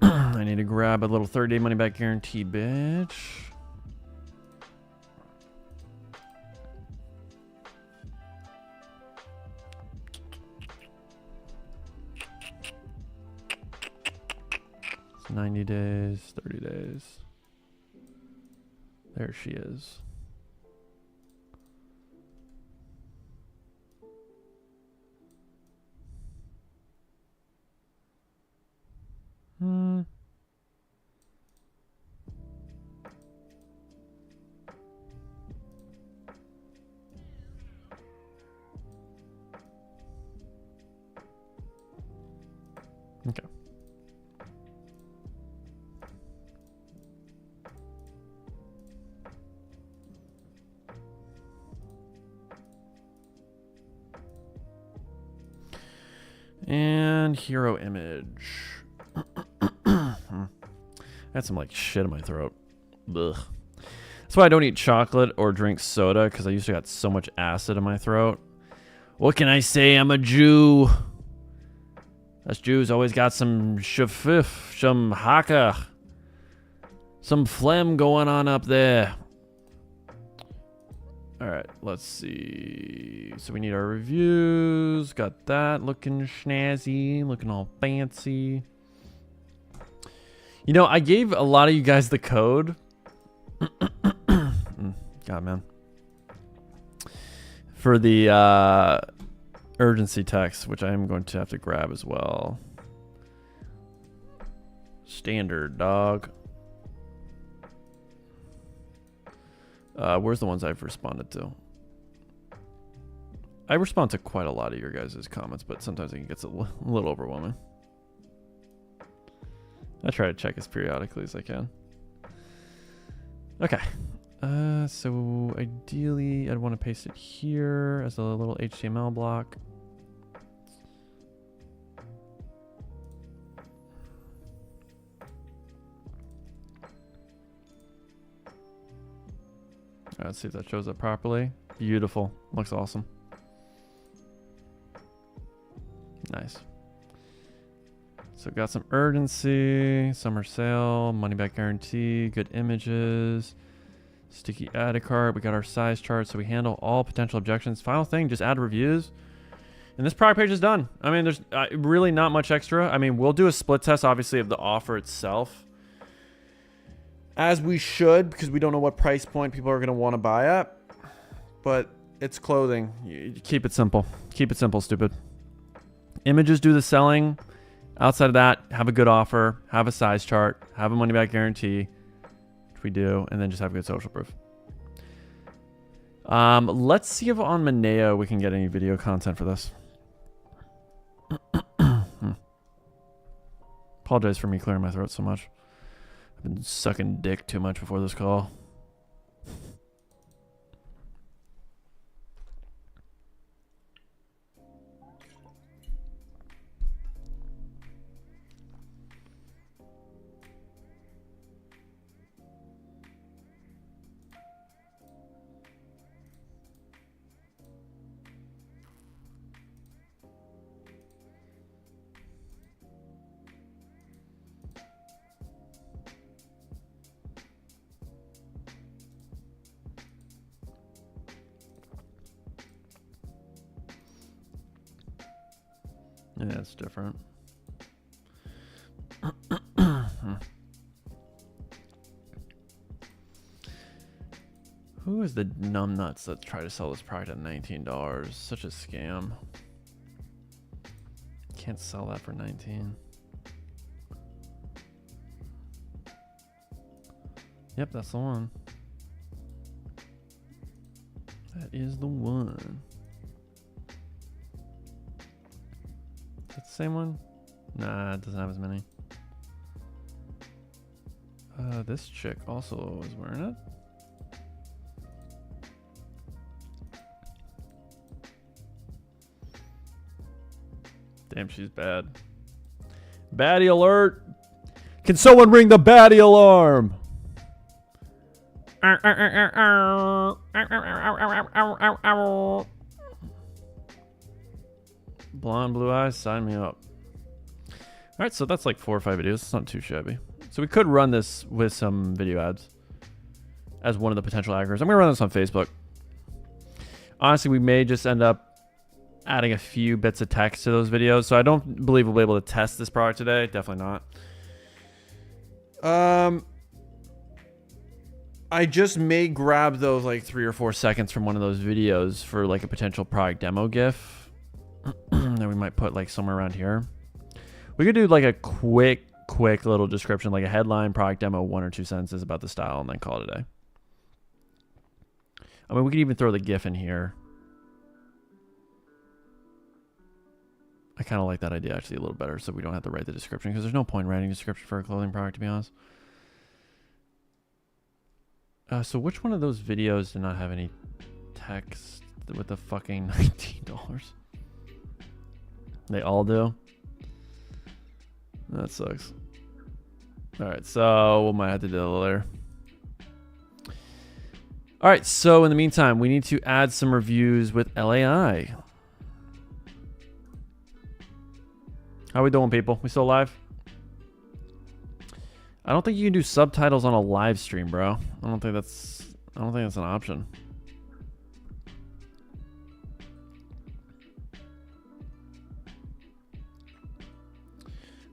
I need to grab a little 30-day money-back guarantee, bitch. It's 90 days, 30 days. There she is. Okay. And hero image. I had some like shit in my throat. Ugh. That's why I don't eat chocolate or drink soda, because I used to got so much acid in my throat. What can I say? I'm a Jew. Us Jews always got some shafif, some haka, some phlegm going on up there. All right, let's see. So we need our reviews. Got that looking snazzy, looking all fancy. You know, I gave a lot of you guys the code. God, man. For the urgency text, which I am going to have to grab as well. Standard, dog. Where's the ones I've responded to? I respond to quite a lot of your guys' comments, but sometimes it gets a little overwhelming. I try to check as periodically as I can. Okay. So ideally, I'd want to paste it here as a little HTML block. All right, let's see if that shows up properly. Beautiful. Looks awesome. Nice. So got some urgency, summer sale, money back guarantee, good images, sticky add cart. We got our size chart, so we handle all potential objections. Final thing, just add reviews. And this product page is done. I mean, there's really not much extra. I mean, we'll do a split test, obviously, of the offer itself. As we should, because we don't know what price point people are going to want to buy at. But it's clothing. You keep it simple. Keep it simple, stupid. Images do the selling. Outside of that, have a good offer, have a size chart, have a money back guarantee, which we do, and then just have good social proof. Let's see if on Moneo we can get any video content for this. Apologize for me clearing my throat so much. I've been sucking dick too much before this call. Yeah, it's different. Who is the numbnuts that try to sell this product at $19? Such a scam. Can't sell that for 19. Yep, that's the one. That is the one. Is that the same one? Nah, it doesn't have as many. This chick also is wearing it. Damn, she's bad. Baddie alert! Can someone ring the baddie alarm? Blonde, blue eyes, sign me up. Alright, so that's like 4 or 5 videos. It's not too shabby. So we could run this with some video ads as one of the potential aggregators. I'm going to run this on Facebook. Honestly, we may just end up adding a few bits of text to those videos. So I don't believe we'll be able to test this product today. Definitely not. I just may grab those like 3 or 4 seconds from one of those videos for like a potential product demo GIF. That we might put like somewhere around here. We could do like a quick little description, like a headline, product demo, 1 or 2 sentences about the style, and then call it a day. I mean, we could even throw the GIF in here. I kind of like that idea actually a little better, so we don't have to write the description, because there's no point writing a description for a clothing product, to be honest. So which one of those videos did not have any text with the fucking $19? They all do? That sucks. Alright, so we might have to do it later. Alright, so in the meantime, we need to add some reviews with LAI. How we doing, people? We still live? I don't think you can do subtitles on a live stream, bro. I don't think that's an option.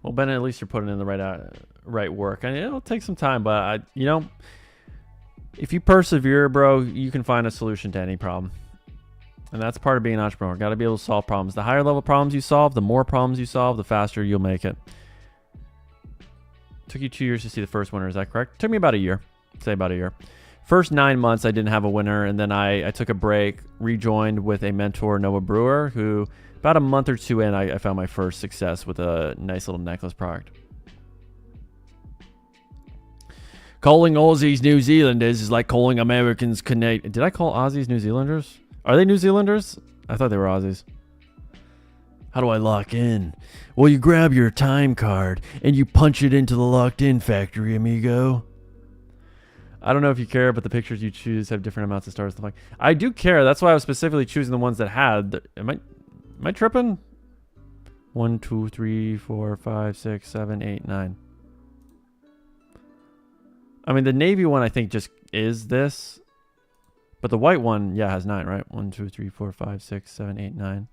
Well, Ben, at least you're putting in the right work, and it'll take some time. But if you persevere, bro, you can find a solution to any problem. And that's part of being an entrepreneur. Got to be able to solve problems. The higher level problems you solve, the more problems you solve, the faster you'll make it. Took you 2 years to see the first winner. Is that correct? Took me about a year. Say about a year. First 9 months, I didn't have a winner. And then I took a break, rejoined with a mentor, Noah Brewer, who about a month or two in, I found my first success with a nice little necklace product. Calling Aussies New Zealanders is like calling Americans Canadian. Did I call Aussies New Zealanders? Are they New Zealanders? I thought they were Aussies. How do I lock in? Well, you grab your time card and you punch it into the locked in factory, amigo. I don't know if you care, but the pictures you choose have different amounts of stars. I do care. That's why I was specifically choosing the ones that had. Am I tripping? 1, 2, 3, 4, 5, 6, 7, 8, 9. I mean, the navy one I think just is this. But the white one, yeah, has 9, right? 1, 2, 3, 4, 5, 6, 7, 8, 9.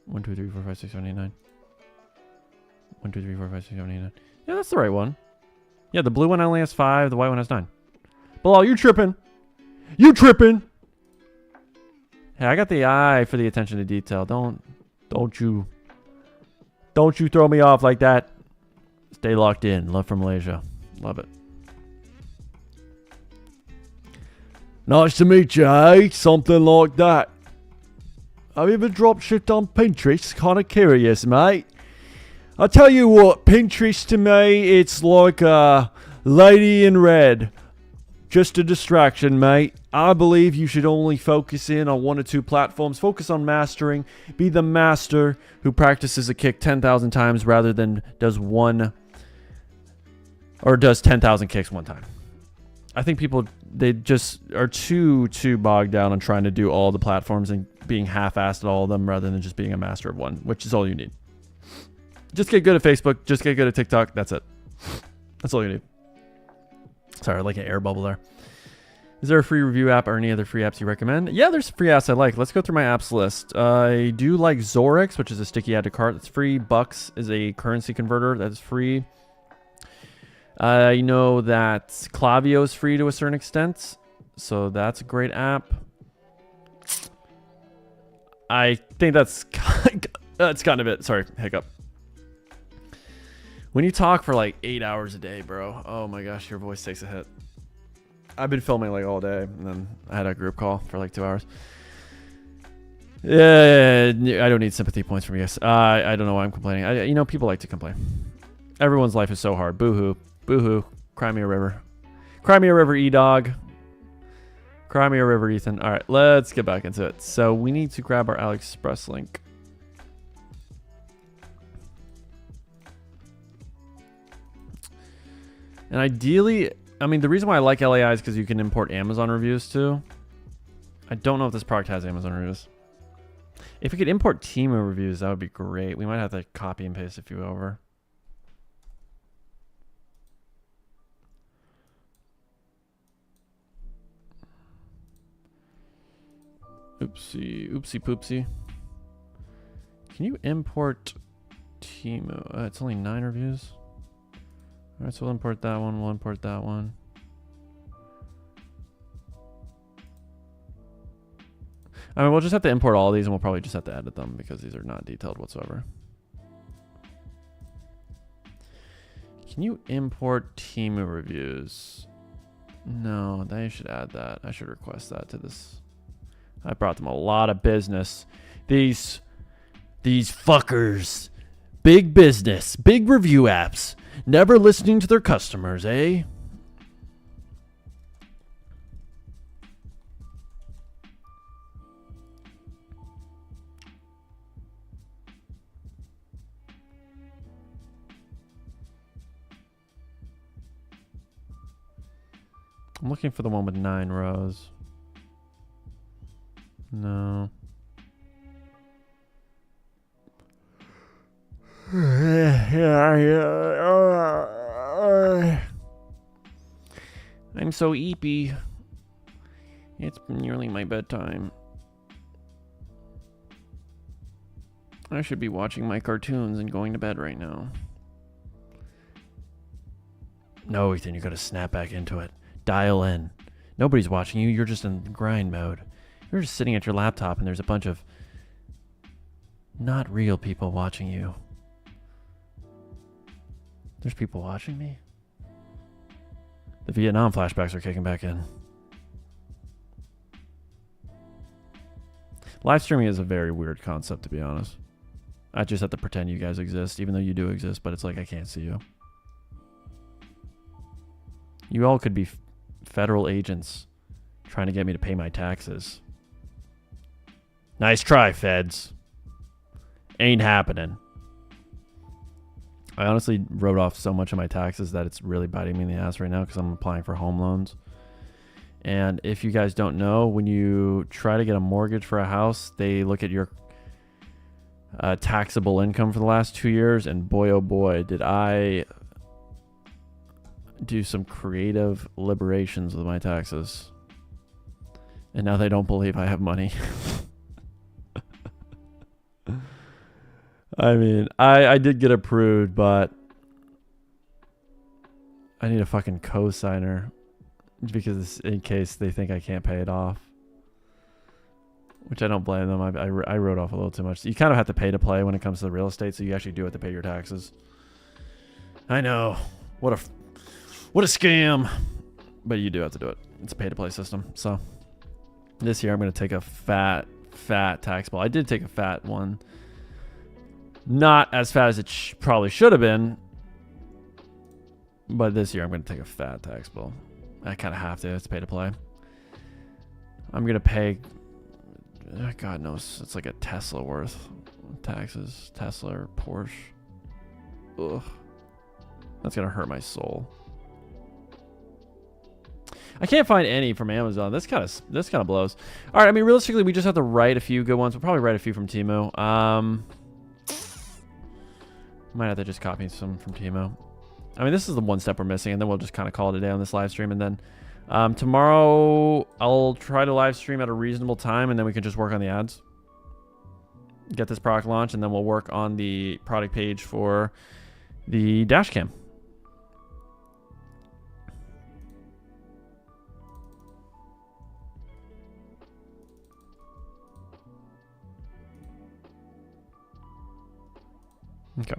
1, 2, 3, 4, 5, 6, 7, 8, 9. 1, 2, 3, 4, 5, 6, 7, 8, 9. Yeah, that's the right one. Yeah, the blue one only has 5. The white one has 9. Bilal, you tripping. You tripping. Hey, I got the eye for the attention to detail. Don't you throw me off like that. Stay locked in. Love from Malaysia. Love it. Nice to meet you, eh? Something like that. Have you ever dropshipped on Pinterest? Kind of curious, mate. I tell you what, Pinterest to me, it's like a lady in red. Just a distraction, mate. I believe you should only focus in on 1 or 2 platforms. Focus on mastering. Be the master who practices a kick 10,000 times rather than does 10,000 kicks one time. I think people, they just are too bogged down on trying to do all the platforms and being half-assed at all of them rather than just being a master of one, which is all you need. Just get good at Facebook. Just get good at TikTok. That's it. That's all you need. Sorry, like an air bubble there. Is there a free review app or any other free apps you recommend? Yeah, there's free apps I like. Let's go through my apps list. I do like Zorix, which is a sticky add to cart. That's free. Bucks is a currency converter. That is free. You know that Klaviyo is free to a certain extent. So that's a great app. I think that's kind of it. Sorry, hiccup. When you talk for like 8 hours a day, bro, oh my gosh, your voice takes a hit. I've been filming like all day, and then I had a group call for like 2 hours. Yeah, I don't need sympathy points from you guys. I don't know why I'm complaining. People like to complain. Everyone's life is so hard. Boo-hoo. Boo-hoo. Cry me a river. Cry me a river, E-Dog. Cry me a river, Ethan. All right, let's get back into it. So we need to grab our AliExpress link. And ideally, I mean, the reason why I like LAI is because you can import Amazon reviews too. I don't know if this product has Amazon reviews. If we could import Temu reviews, that would be great. We might have to copy and paste a few over. Oopsie poopsie. Can you import Temu? It's only 9 reviews. All right, so we'll import that one. We'll import that one. I mean, we'll just have to import all of these, and we'll probably just have to edit them because these are not detailed whatsoever. Can you import Temu reviews? No, they should add that. I should request that to this. I brought them a lot of business. These fuckers. Big business. Big review apps. Never listening to their customers, eh? I'm looking for the one with 9 rows. No. I'm so eepy. It's nearly my bedtime. I should be watching my cartoons and going to bed right now. No, Ethan, you gotta snap back into it. Dial in. Nobody's watching you. You're just in grind mode. You're just sitting at your laptop and there's a bunch of not real people watching you. There's people watching me? The Vietnam flashbacks are kicking back in. Live streaming is a very weird concept, to be honest. I just have to pretend you guys exist, even though you do exist, but it's like I can't see you. You all could be federal agents trying to get me to pay my taxes. Nice try, feds. Ain't happening. I honestly wrote off so much of my taxes that it's really biting me in the ass right now because I'm applying for home loans. And if you guys don't know, when you try to get a mortgage for a house, they look at your taxable income for the last 2 years, and boy, oh boy, did I do some creative liberations with my taxes. And now they don't believe I have money. I mean, I did get approved, but I need a fucking co-signer because in case they think I can't pay it off. Which I don't blame them. I wrote off a little too much. You kind of have to pay to play when it comes to real estate, so you actually do have to pay your taxes. I know. What a scam. But you do have to do it. It's a pay to play system. So this year I'm going to take a fat tax bill. I did take a fat one. Not as fat as it probably should have been. But this year I'm going to take a fat tax bill. I kind of have to. It's pay to play. I'm going to pay... God knows. It's like a Tesla worth taxes. Tesla or Porsche. Ugh. That's going to hurt my soul. I can't find any from Amazon. This kind of blows. All right. I mean, realistically, we just have to write a few good ones. We'll probably write a few from Timo. Might have to just copy some from Timo. I mean, this is the one step we're missing, and then we'll just kind of call it a day on this live stream. And then tomorrow, I'll try to live stream at a reasonable time, and then we can just work on the ads. Get this product launched, and then we'll work on the product page for the dash cam. Okay.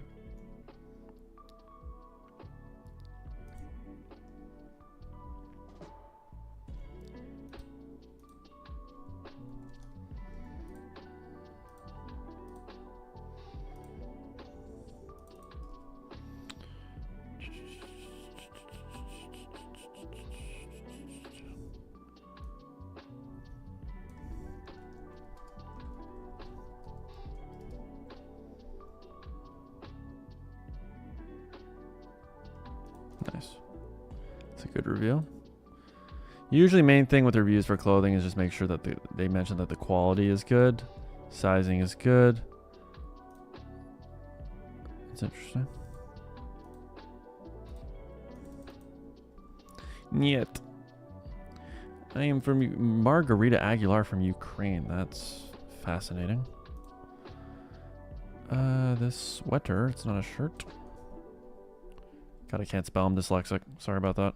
Nice. It's a good review. Usually main thing with reviews for clothing is just make sure that they mention that the quality is good. Sizing is good. It's interesting. Niet. I am from Margarita Aguilar from Ukraine. That's fascinating. This sweater, it's not a shirt. God, I can't spell. I'm dyslexic. Sorry about that.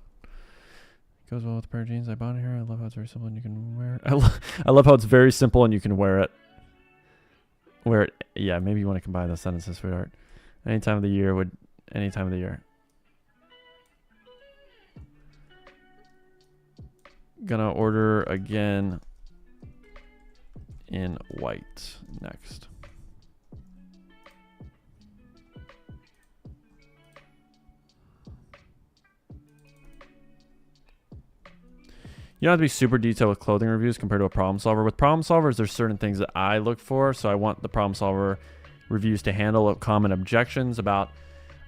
Goes well with a pair of jeans I bought here. I love how it's very simple and you can wear it. I love how it's very simple and you can wear it. Wear it. Yeah, maybe you want to combine the sentences, sweetheart. Any time of the year would... Any time of the year. Gonna order again in white next. You don't have to be super detailed with clothing reviews compared to a problem solver. With problem solvers, there's certain things that I look for. So I want the problem solver reviews to handle common objections about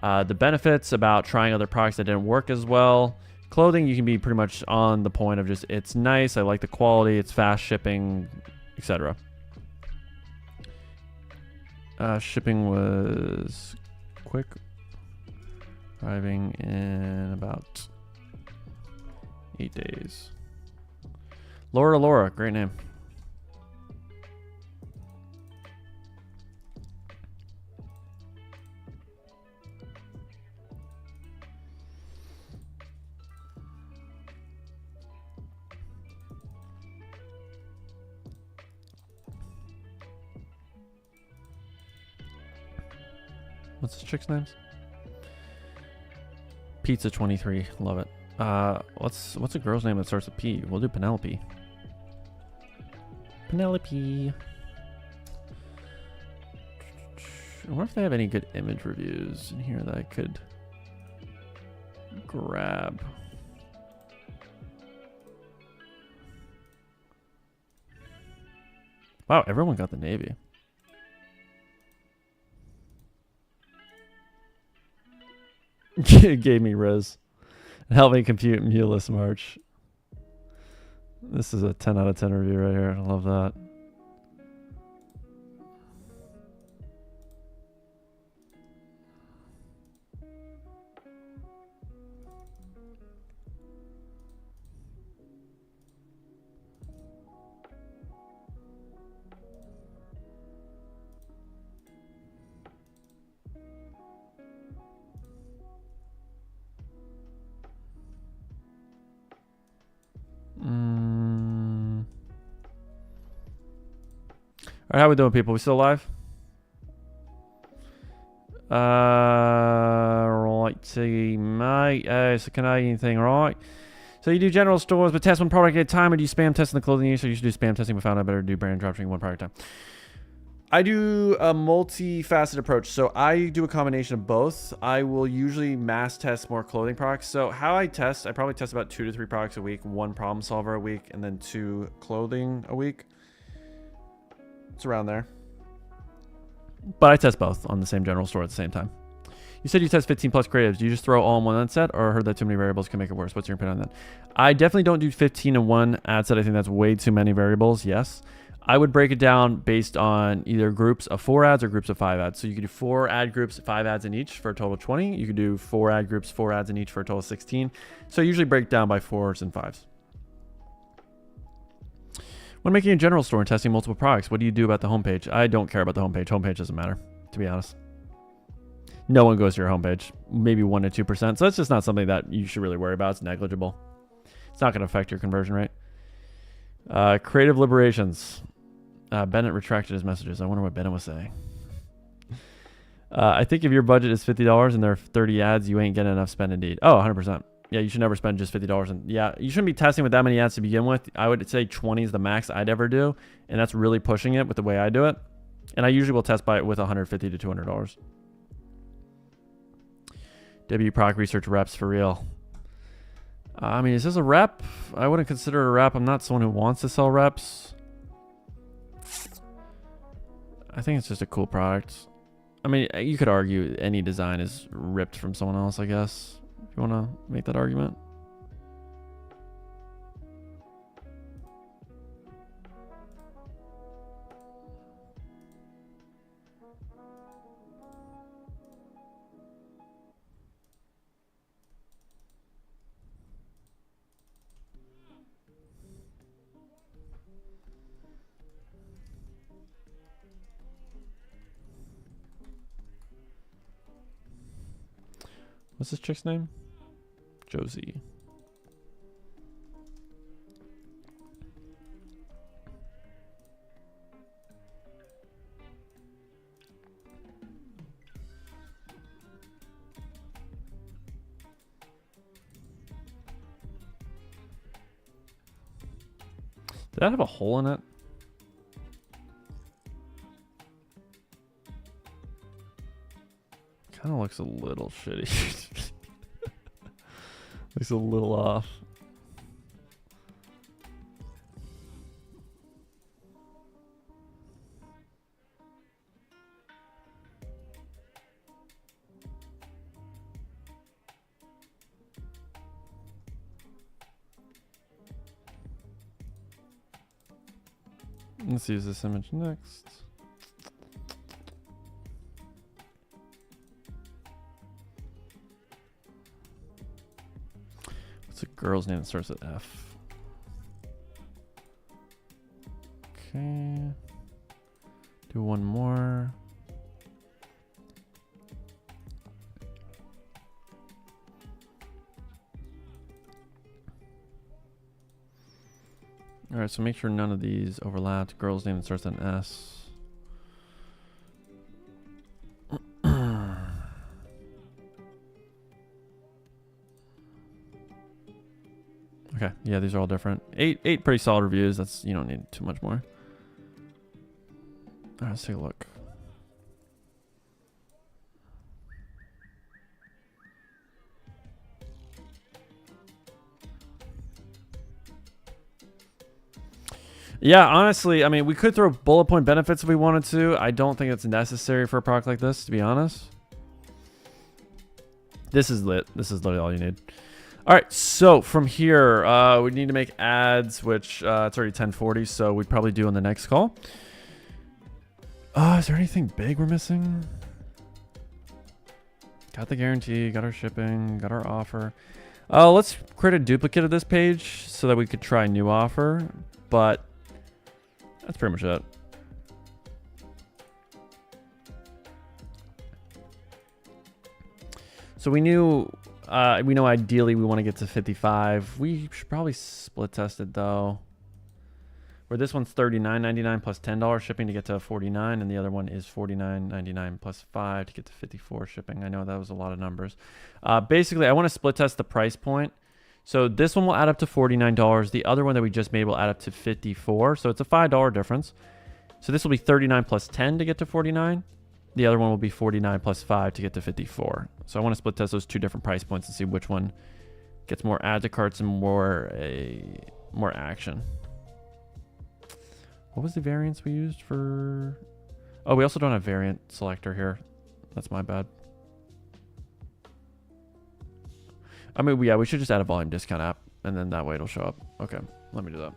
the benefits, about trying other products that didn't work as well. Clothing, you can be pretty much on the point of just, it's nice, I like the quality, it's fast shipping, etc. Shipping was quick. Arriving in about 8 days. Laura, great name. What's this chick's names? Pizza 23. Love it. What's a girl's name that starts with P? We'll do Penelope. Penelope. I wonder if they have any good image reviews in here that I could grab. Wow, everyone got the Navy. Gave me Riz. Help me compute Mulus March. This is a 10 out of 10 review right here. I love that. All right, how we doing, people? We still alive? Righty, mate. It's a Canadian thing, right? So you do general stores, but test one product at a time, or do you spam testing the clothing you? So you should do spam testing, but found out better to do brand dropshipping one product at a time. I do a multifaceted approach. So I do a combination of both. I will usually mass test more clothing products. So how I test, I probably test about 2 to 3 products a week, 1 problem solver a week, and then 2 clothing a week. It's around there. But I test both on the same general store at the same time. You said you test 15 plus creatives. Do you just throw all in one ad set, or heard that too many variables can make it worse? What's your opinion on that? I definitely don't do 15 in one ad set. I think that's way too many variables. Yes. I would break it down based on either groups of 4 ads or groups of 5 ads. So you could do 4 ad groups, 5 ads in each for a total of 20. You could do 4 ad groups, 4 ads in each for a total of 16. So I usually break down by 4s and 5s. When making a general store and testing multiple products, what do you do about the homepage? I don't care about the homepage. Homepage doesn't matter, to be honest. No one goes to your homepage, maybe 1 to 2%. So that's just not something that you should really worry about. It's negligible. It's not going to affect your conversion rate. Creative liberations. Bennett retracted his messages. I wonder what Bennett was saying. I think if your budget is $50 and there are 30 ads, you ain't getting enough spend indeed. Oh, 100%. Yeah, you should never spend just $50. And yeah, you shouldn't be testing with that many ads to begin with. I would say 20 is the max I'd ever do. And that's really pushing it with the way I do it. And I usually will test by it with $150 to $200. W product research reps for real. I mean, is this a rep? I wouldn't consider it a rep. I'm not someone who wants to sell reps. I think it's just a cool product. I mean, you could argue any design is ripped from someone else, I guess, if you want to make that argument. What's this chick's name? Josie. Did that have a hole in it? Kind of looks a little shitty. Looks a little off. Let's use this image next. What's a girl's name that starts with F? Okay. Do one more. All right, so make sure none of these overlap. Girl's name that starts with an S. Okay, yeah, these are all different. Eight pretty solid reviews. That's, you don't need too much more. All right, let's take a look. Yeah, honestly, I mean, we could throw bullet point benefits if we wanted to. I don't think it's necessary for a product like this, to be honest. This is lit. This is literally all you need. All right, so from here, we need to make ads, which it's already 10:40, so we'd probably do on the next call. Is there anything big we're missing? Got the guarantee, got our shipping, got our offer. Let's create a duplicate of this page so that we could try a new offer, but that's pretty much it. So we know ideally we want to get to 55. We should probably split test it though. Where this one's $39.99 plus $10 shipping to get to 49, and the other one is $49.99 plus 5 to get to 54 shipping. I know that was a lot of numbers. Basically, I want to split test the price point. So this one will add up to $49. The other one that we just made will add up to 54. So it's a $5 difference. So this will be 39 plus 10 to get to 49. The other one will be 49 plus 5 to get to 54. So I want to split test those two different price points and see which one gets more add to carts and more action. What was the variance we used for? Oh, we also don't have variant selector here. That's my bad. I mean, yeah, we should just add a volume discount app, and then that way it'll show up. Okay, let me do that.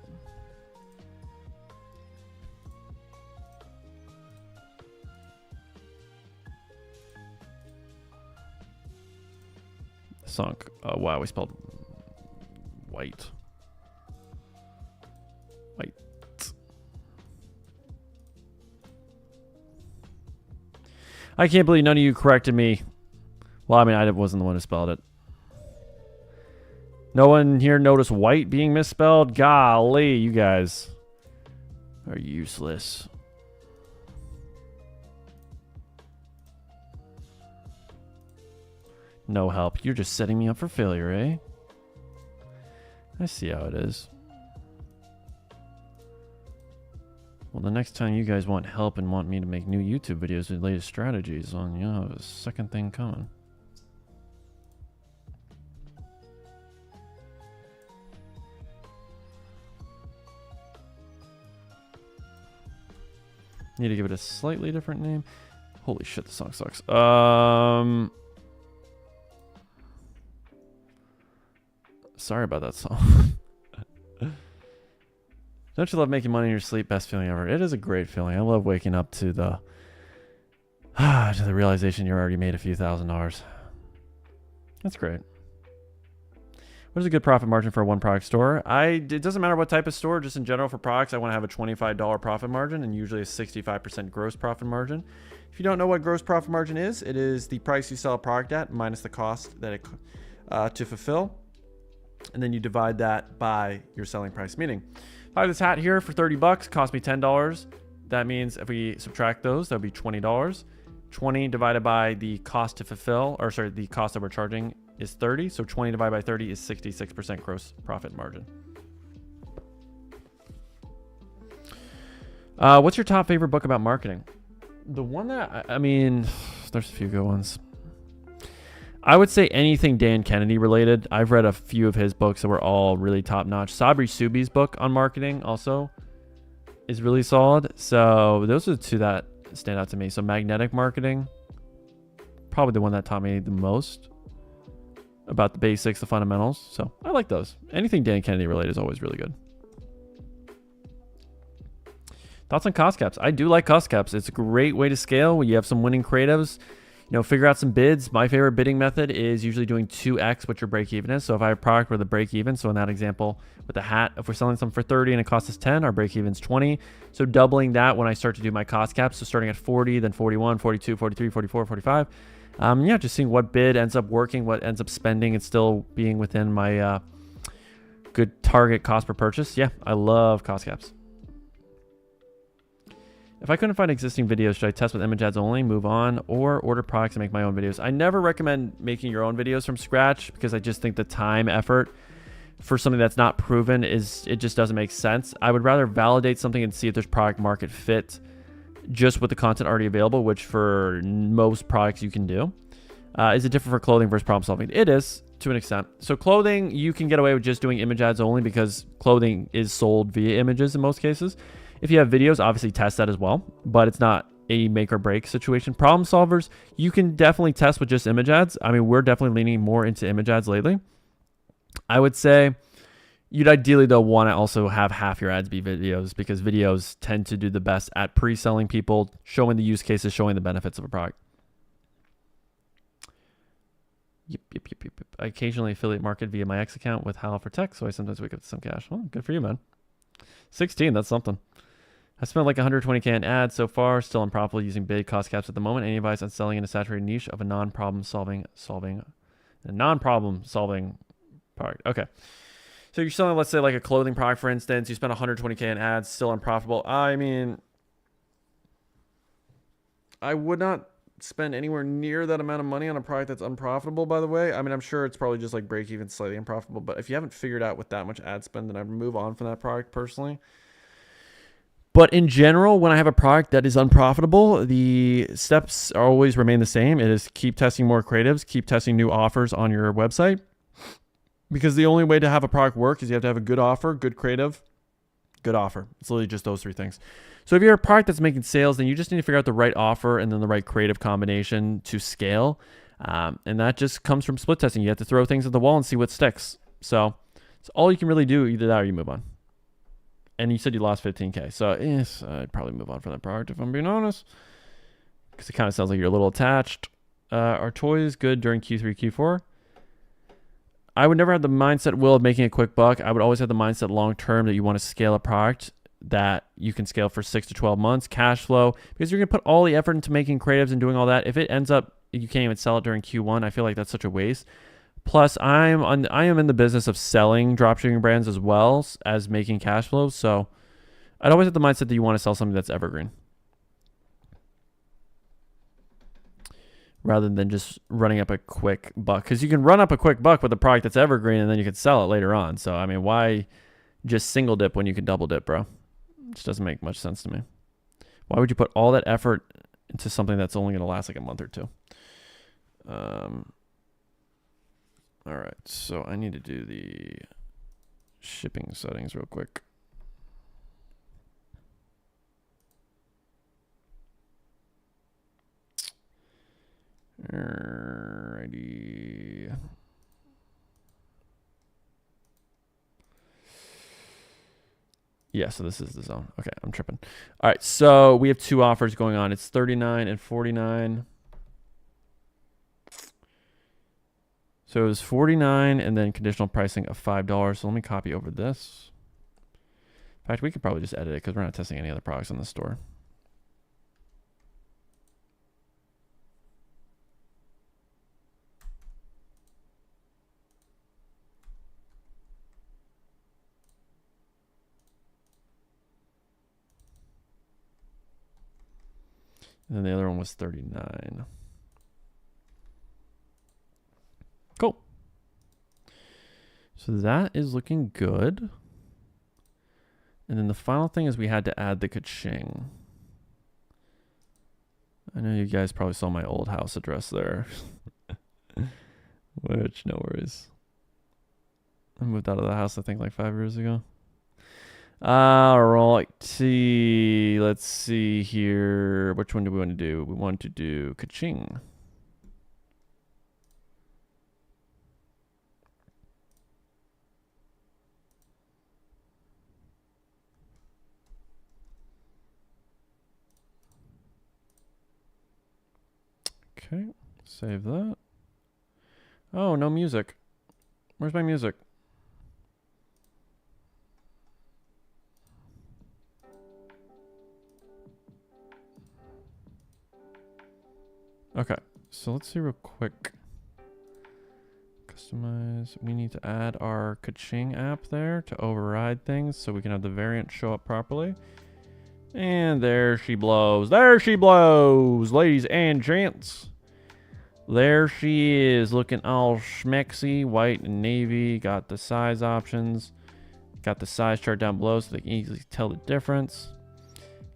Sunk. Oh, wow, we spelled white. White. I can't believe none of you corrected me. Well, I mean, I wasn't the one who spelled it. No one here noticed white being misspelled? Golly, you guys are useless. No help. You're just setting me up for failure, eh? I see how it is. Well, the next time you guys want help and want me to make new YouTube videos with latest strategies on, you know, a second thing coming. Need to give it a slightly different name. Holy shit, the song sucks. Sorry about that song. Don't you love making money in your sleep? Best feeling ever. It is a great feeling. I love waking up to the realization you already made a few $1,000s. That's great. What is a good profit margin for a one product store? It doesn't matter what type of store, just in general for products, I want to have a $25 profit margin and usually a 65% gross profit margin. If you don't know what gross profit margin is, it is the price you sell a product at minus the cost that to fulfill. And then you divide that by your selling price. Meaning, if I have this hat here for 30 bucks, cost me $10. That means if we subtract those, that would be $20. 20 divided by the cost to fulfill, or sorry, the cost that we're charging is 30. So 20 divided by 30 is 66% gross profit margin. What's your top favorite book about marketing? The one that, I mean, there's a few good ones. I would say anything Dan Kennedy related. I've read a few of his books that were all really top notch. Sabri Subi's book on marketing also is really solid. So those are the two that stand out to me. So magnetic marketing, probably the one that taught me the most about the basics, the fundamentals. So I like those. Anything Dan Kennedy related is always really good. Thoughts on cost caps? I do like cost caps. It's a great way to scale when you have some winning creatives. You know, figure out some bids. My favorite bidding method is usually doing 2x what your break even is. So if I have a product with a break even, so in that example with the hat, if we're selling something for 30 and it costs us 10, our break even is 20. So doubling that when I start to do my cost caps. So starting at 40, then 41, 42, 43, 44, 45. Yeah, just seeing what bid ends up working, what ends up spending and still being within my good target cost per purchase. Yeah, I love cost caps. If I couldn't find existing videos, should I test with image ads only, move on, or order products and make my own videos? I never recommend making your own videos from scratch because I just think the time effort for something that's not proven it just doesn't make sense. I would rather validate something and see if there's product market fit just with the content already available, which for most products you can do. Is it different for clothing versus problem solving? It is, to an extent. So clothing, you can get away with just doing image ads only because clothing is sold via images in most cases. If you have videos, obviously test that as well, but it's not a make or break situation. Problem solvers, you can definitely test with just image ads. I mean, we're definitely leaning more into image ads lately. I would say you'd ideally, though, want to also have half your ads be videos because videos tend to do the best at pre-selling people, showing the use cases, showing the benefits of a product. Yep. I occasionally affiliate market via my X account with Hal for Tech, so I sometimes wake up to some cash. Well, good for you, man. 16, that's something. I spent like 120K in ads so far, still unprofitable using big cost caps at the moment. Any advice on selling in a saturated niche of a non-problem solving product? Okay. So you're selling, let's say, like a clothing product, for instance. You spent 120K in ads, still unprofitable. I mean, I would not spend anywhere near that amount of money on a product that's unprofitable, by the way. I mean, I'm sure it's probably just like break even, slightly unprofitable. But if you haven't figured out with that much ad spend, then I'd move on from that product personally. But in general, when I have a product that is unprofitable, the steps always remain the same. It is keep testing more creatives, keep testing new offers on your website. Because the only way to have a product work is you have to have a good offer, good creative, good offer. It's literally just those three things. So if you're a product that's making sales, then you just need to figure out the right offer and then the right creative combination to scale. And that just comes from split testing. You have to throw things at the wall and see what sticks. So it's all you can really do. Either that or you move on. And you said you lost 15K. So yes, I'd probably move on from that product if I'm being honest. Because it kind of sounds like you're a little attached. Are toys good during Q3, Q4? I would never have the mindset, Will, of making a quick buck. I would always have the mindset long term that you want to scale a product that you can scale for 6 to 12 months, cash flow, because you're going to put all the effort into making creatives and doing all that. If it ends up, you can't even sell it during Q1, I feel like that's such a waste. Plus, I am in the business of selling dropshipping brands as well as making cash flows. So I'd always have the mindset that you want to sell something that's evergreen, rather than just running up a quick buck. Because you can run up a quick buck with a product that's evergreen and then you can sell it later on. So, I mean, why just single dip when you can double dip, bro? It just doesn't make much sense to me. Why would you put all that effort into something that's only going to last like a month or two? All right, so I need to do the shipping settings real quick. Alrighty. Yeah, so this is the zone. Okay, I'm tripping. All right, so we have two offers going on. It's 39 and 49. So it was 49 and then conditional pricing of $5. So let me copy over this. In fact, we could probably just edit it because we're not testing any other products in the store. And then the other one was 39. Cool. So that is looking good. And then the final thing is we had to add the ka-ching. I know you guys probably saw my old house address there. Which, no worries. I moved out of the house, I think, like 5 years ago. Alrighty, let's see here. Which one do we want to do? We want to do ka-ching. Okay, save that. Oh, no music. Where's my music? Okay, so let's see real quick. Customize. We need to add our ka-ching app there to override things so we can have the variant show up properly. And there she blows. There she blows, ladies and gents. There she is, looking all schmexy, white and navy. Got the size options. Got the size chart down below so they can easily tell the difference.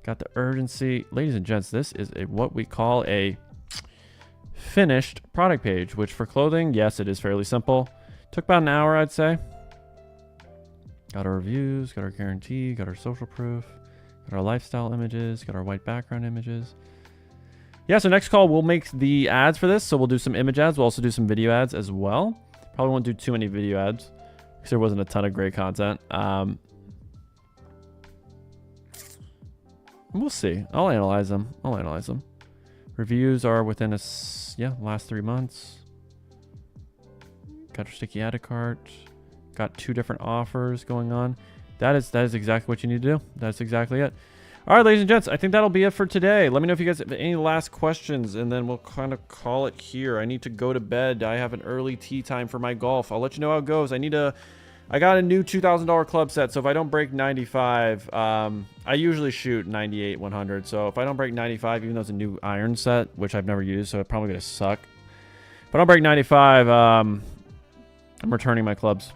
Got the urgency. Ladies and gents, this is what we call a finished product page, which for clothing, yes, it is fairly simple. Took about an hour, I'd say. Got our reviews, got our guarantee, got our social proof, got our lifestyle images, got our white background images. Yeah, so next call, we'll make the ads for this. So we'll do some image ads. We'll also do some video ads as well. Probably won't do too many video ads because there wasn't a ton of great content. We'll see. I'll analyze them. Reviews are within last 3 months. Got our sticky ad cart. Got 2 different offers going on. That is exactly what you need to do. That's exactly it. All right, ladies and gents, I think that'll be it for today. Let me know if you guys have any last questions, and then we'll kind of call it here. I need to go to bed. I have an early tea time for my golf. I'll let you know how it goes. I got a new $2,000 club set, so if I don't break 95, I usually shoot 98, 100. So if I don't break 95, even though it's a new iron set, which I've never used, so it's probably going to suck. If I don't break 95, I'm returning my clubs.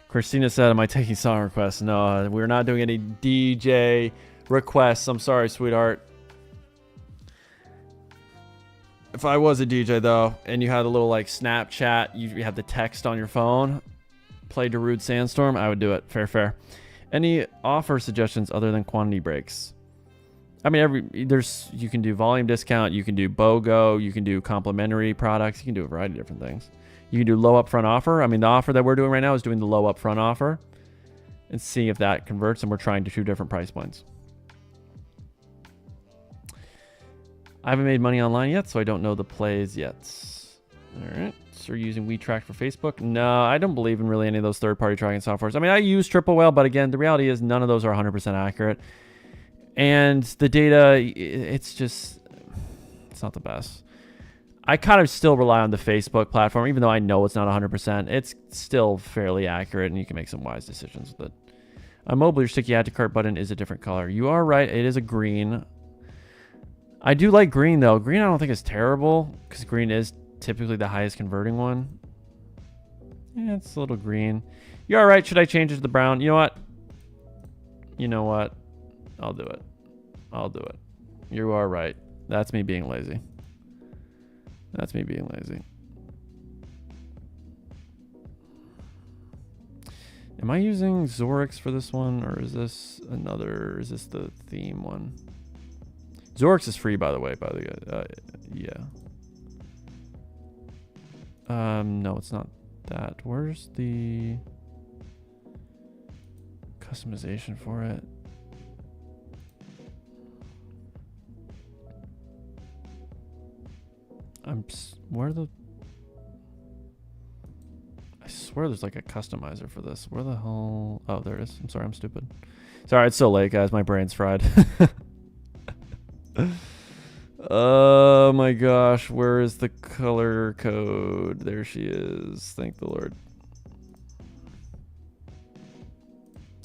Christina said, am I taking song requests? No, we're not doing any DJ requests. I'm sorry, sweetheart. If I was a DJ, though, and you had a little, like, Snapchat, you have the text on your phone, play Darude Sandstorm, I would do it. Fair. Any offer suggestions other than quantity breaks? I mean, you can do volume discount, you can do BOGO, you can do complimentary products, you can do a variety of different things. You can do low upfront offer. I mean, the offer that we're doing right now is doing the low upfront offer and seeing if that converts, and we're trying to 2 different price points. I haven't made money online yet, so I don't know the plays yet. All right. So you're using WeTrack for Facebook? No, I don't believe in really any of those third-party tracking softwares. I mean, I use Triple Whale, but again, the reality is none of those are 100% accurate. And the data, it's not the best. I kind of still rely on the Facebook platform, even though I know it's not 100%. It's still fairly accurate, and you can make some wise decisions with it. On mobile, your sticky add to cart button is a different color. You are right. It is a green. I do like green, though. Green I don't think is terrible, because green is typically the highest converting one. Yeah, it's a little green. You're all right. Should I change it to the brown? You know what? I'll do it. You are right. That's me being lazy. Am I using Zorix for this one, or is this the theme one? Zorix is free, by the way, yeah. No, it's not that. Where's the customization for it? I swear there's like a customizer for this. Where the hell? Oh, there it is. I'm sorry, I'm stupid. Sorry, it's so late, guys. My brain's fried. Oh my gosh, where is the color code? There she is. Thank the Lord.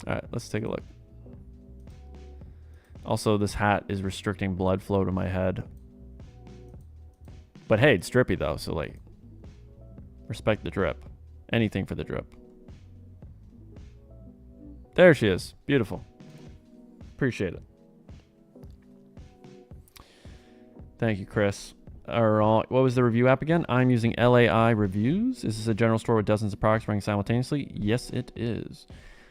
All right, let's take a look. Also, this hat is restricting blood flow to my head. But hey, it's drippy though, so like, respect the drip. Anything for the drip. There she is. Beautiful. Appreciate it. Thank you, Chris. What was the review app again? I'm using LAI Reviews. Is this a general store with dozens of products running simultaneously? Yes, it is.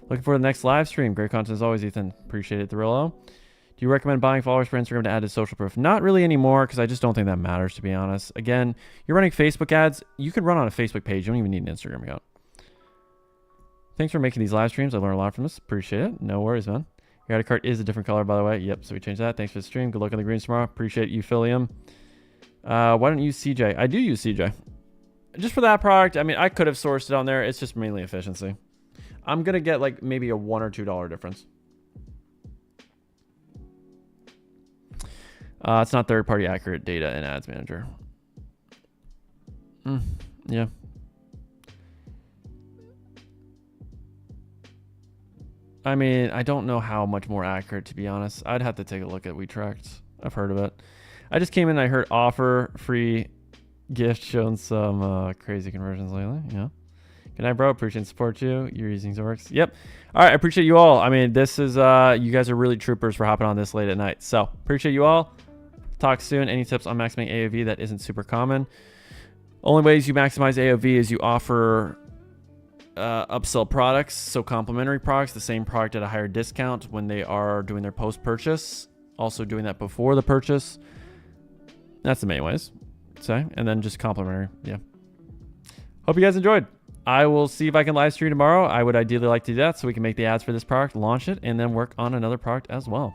Looking for the next live stream. Great content as always, Ethan. Appreciate it, Thrillo. Do you recommend buying followers for Instagram to add as social proof? Not really anymore, because I just don't think that matters, to be honest. Again, you're running Facebook ads. You can run on a Facebook page. You don't even need an Instagram account. Thanks for making these live streams. I learned a lot from this. Appreciate it. No worries, man. Your ad cart is a different color, by the way. Yep, so we changed that. Thanks for the stream. Good luck on the greens tomorrow. Appreciate you, Philium. Why don't you use CJ? I do use CJ. Just for that product, I mean, I could have sourced it on there. It's just mainly efficiency. I'm going to get like maybe a $1 or $2 difference. It's not third-party accurate data in Ads Manager. Yeah. I mean, I don't know how much more accurate, to be honest. I'd have to take a look at WeTracked. I've heard of it. I just came in. I heard offer free gift showing some crazy conversions lately. Yeah. Good night, bro. Appreciate and support you. You're using Zorks. Yep. All right. I appreciate you all. I mean, this is you guys are really troopers for hopping on this late at night. So appreciate you all. Talk soon. Any tips on maximizing AOV? That isn't super common. Only ways you maximize AOV is you offer upsell products, so complementary products, the same product at a higher discount when they are doing their post-purchase. Also doing that before the purchase. That's the main ways. Say, and then just complimentary. Yeah. Hope you guys enjoyed. I will see if I can live stream tomorrow. I would ideally like to do that so we can make the ads for this product, launch it, and then work on another product as well.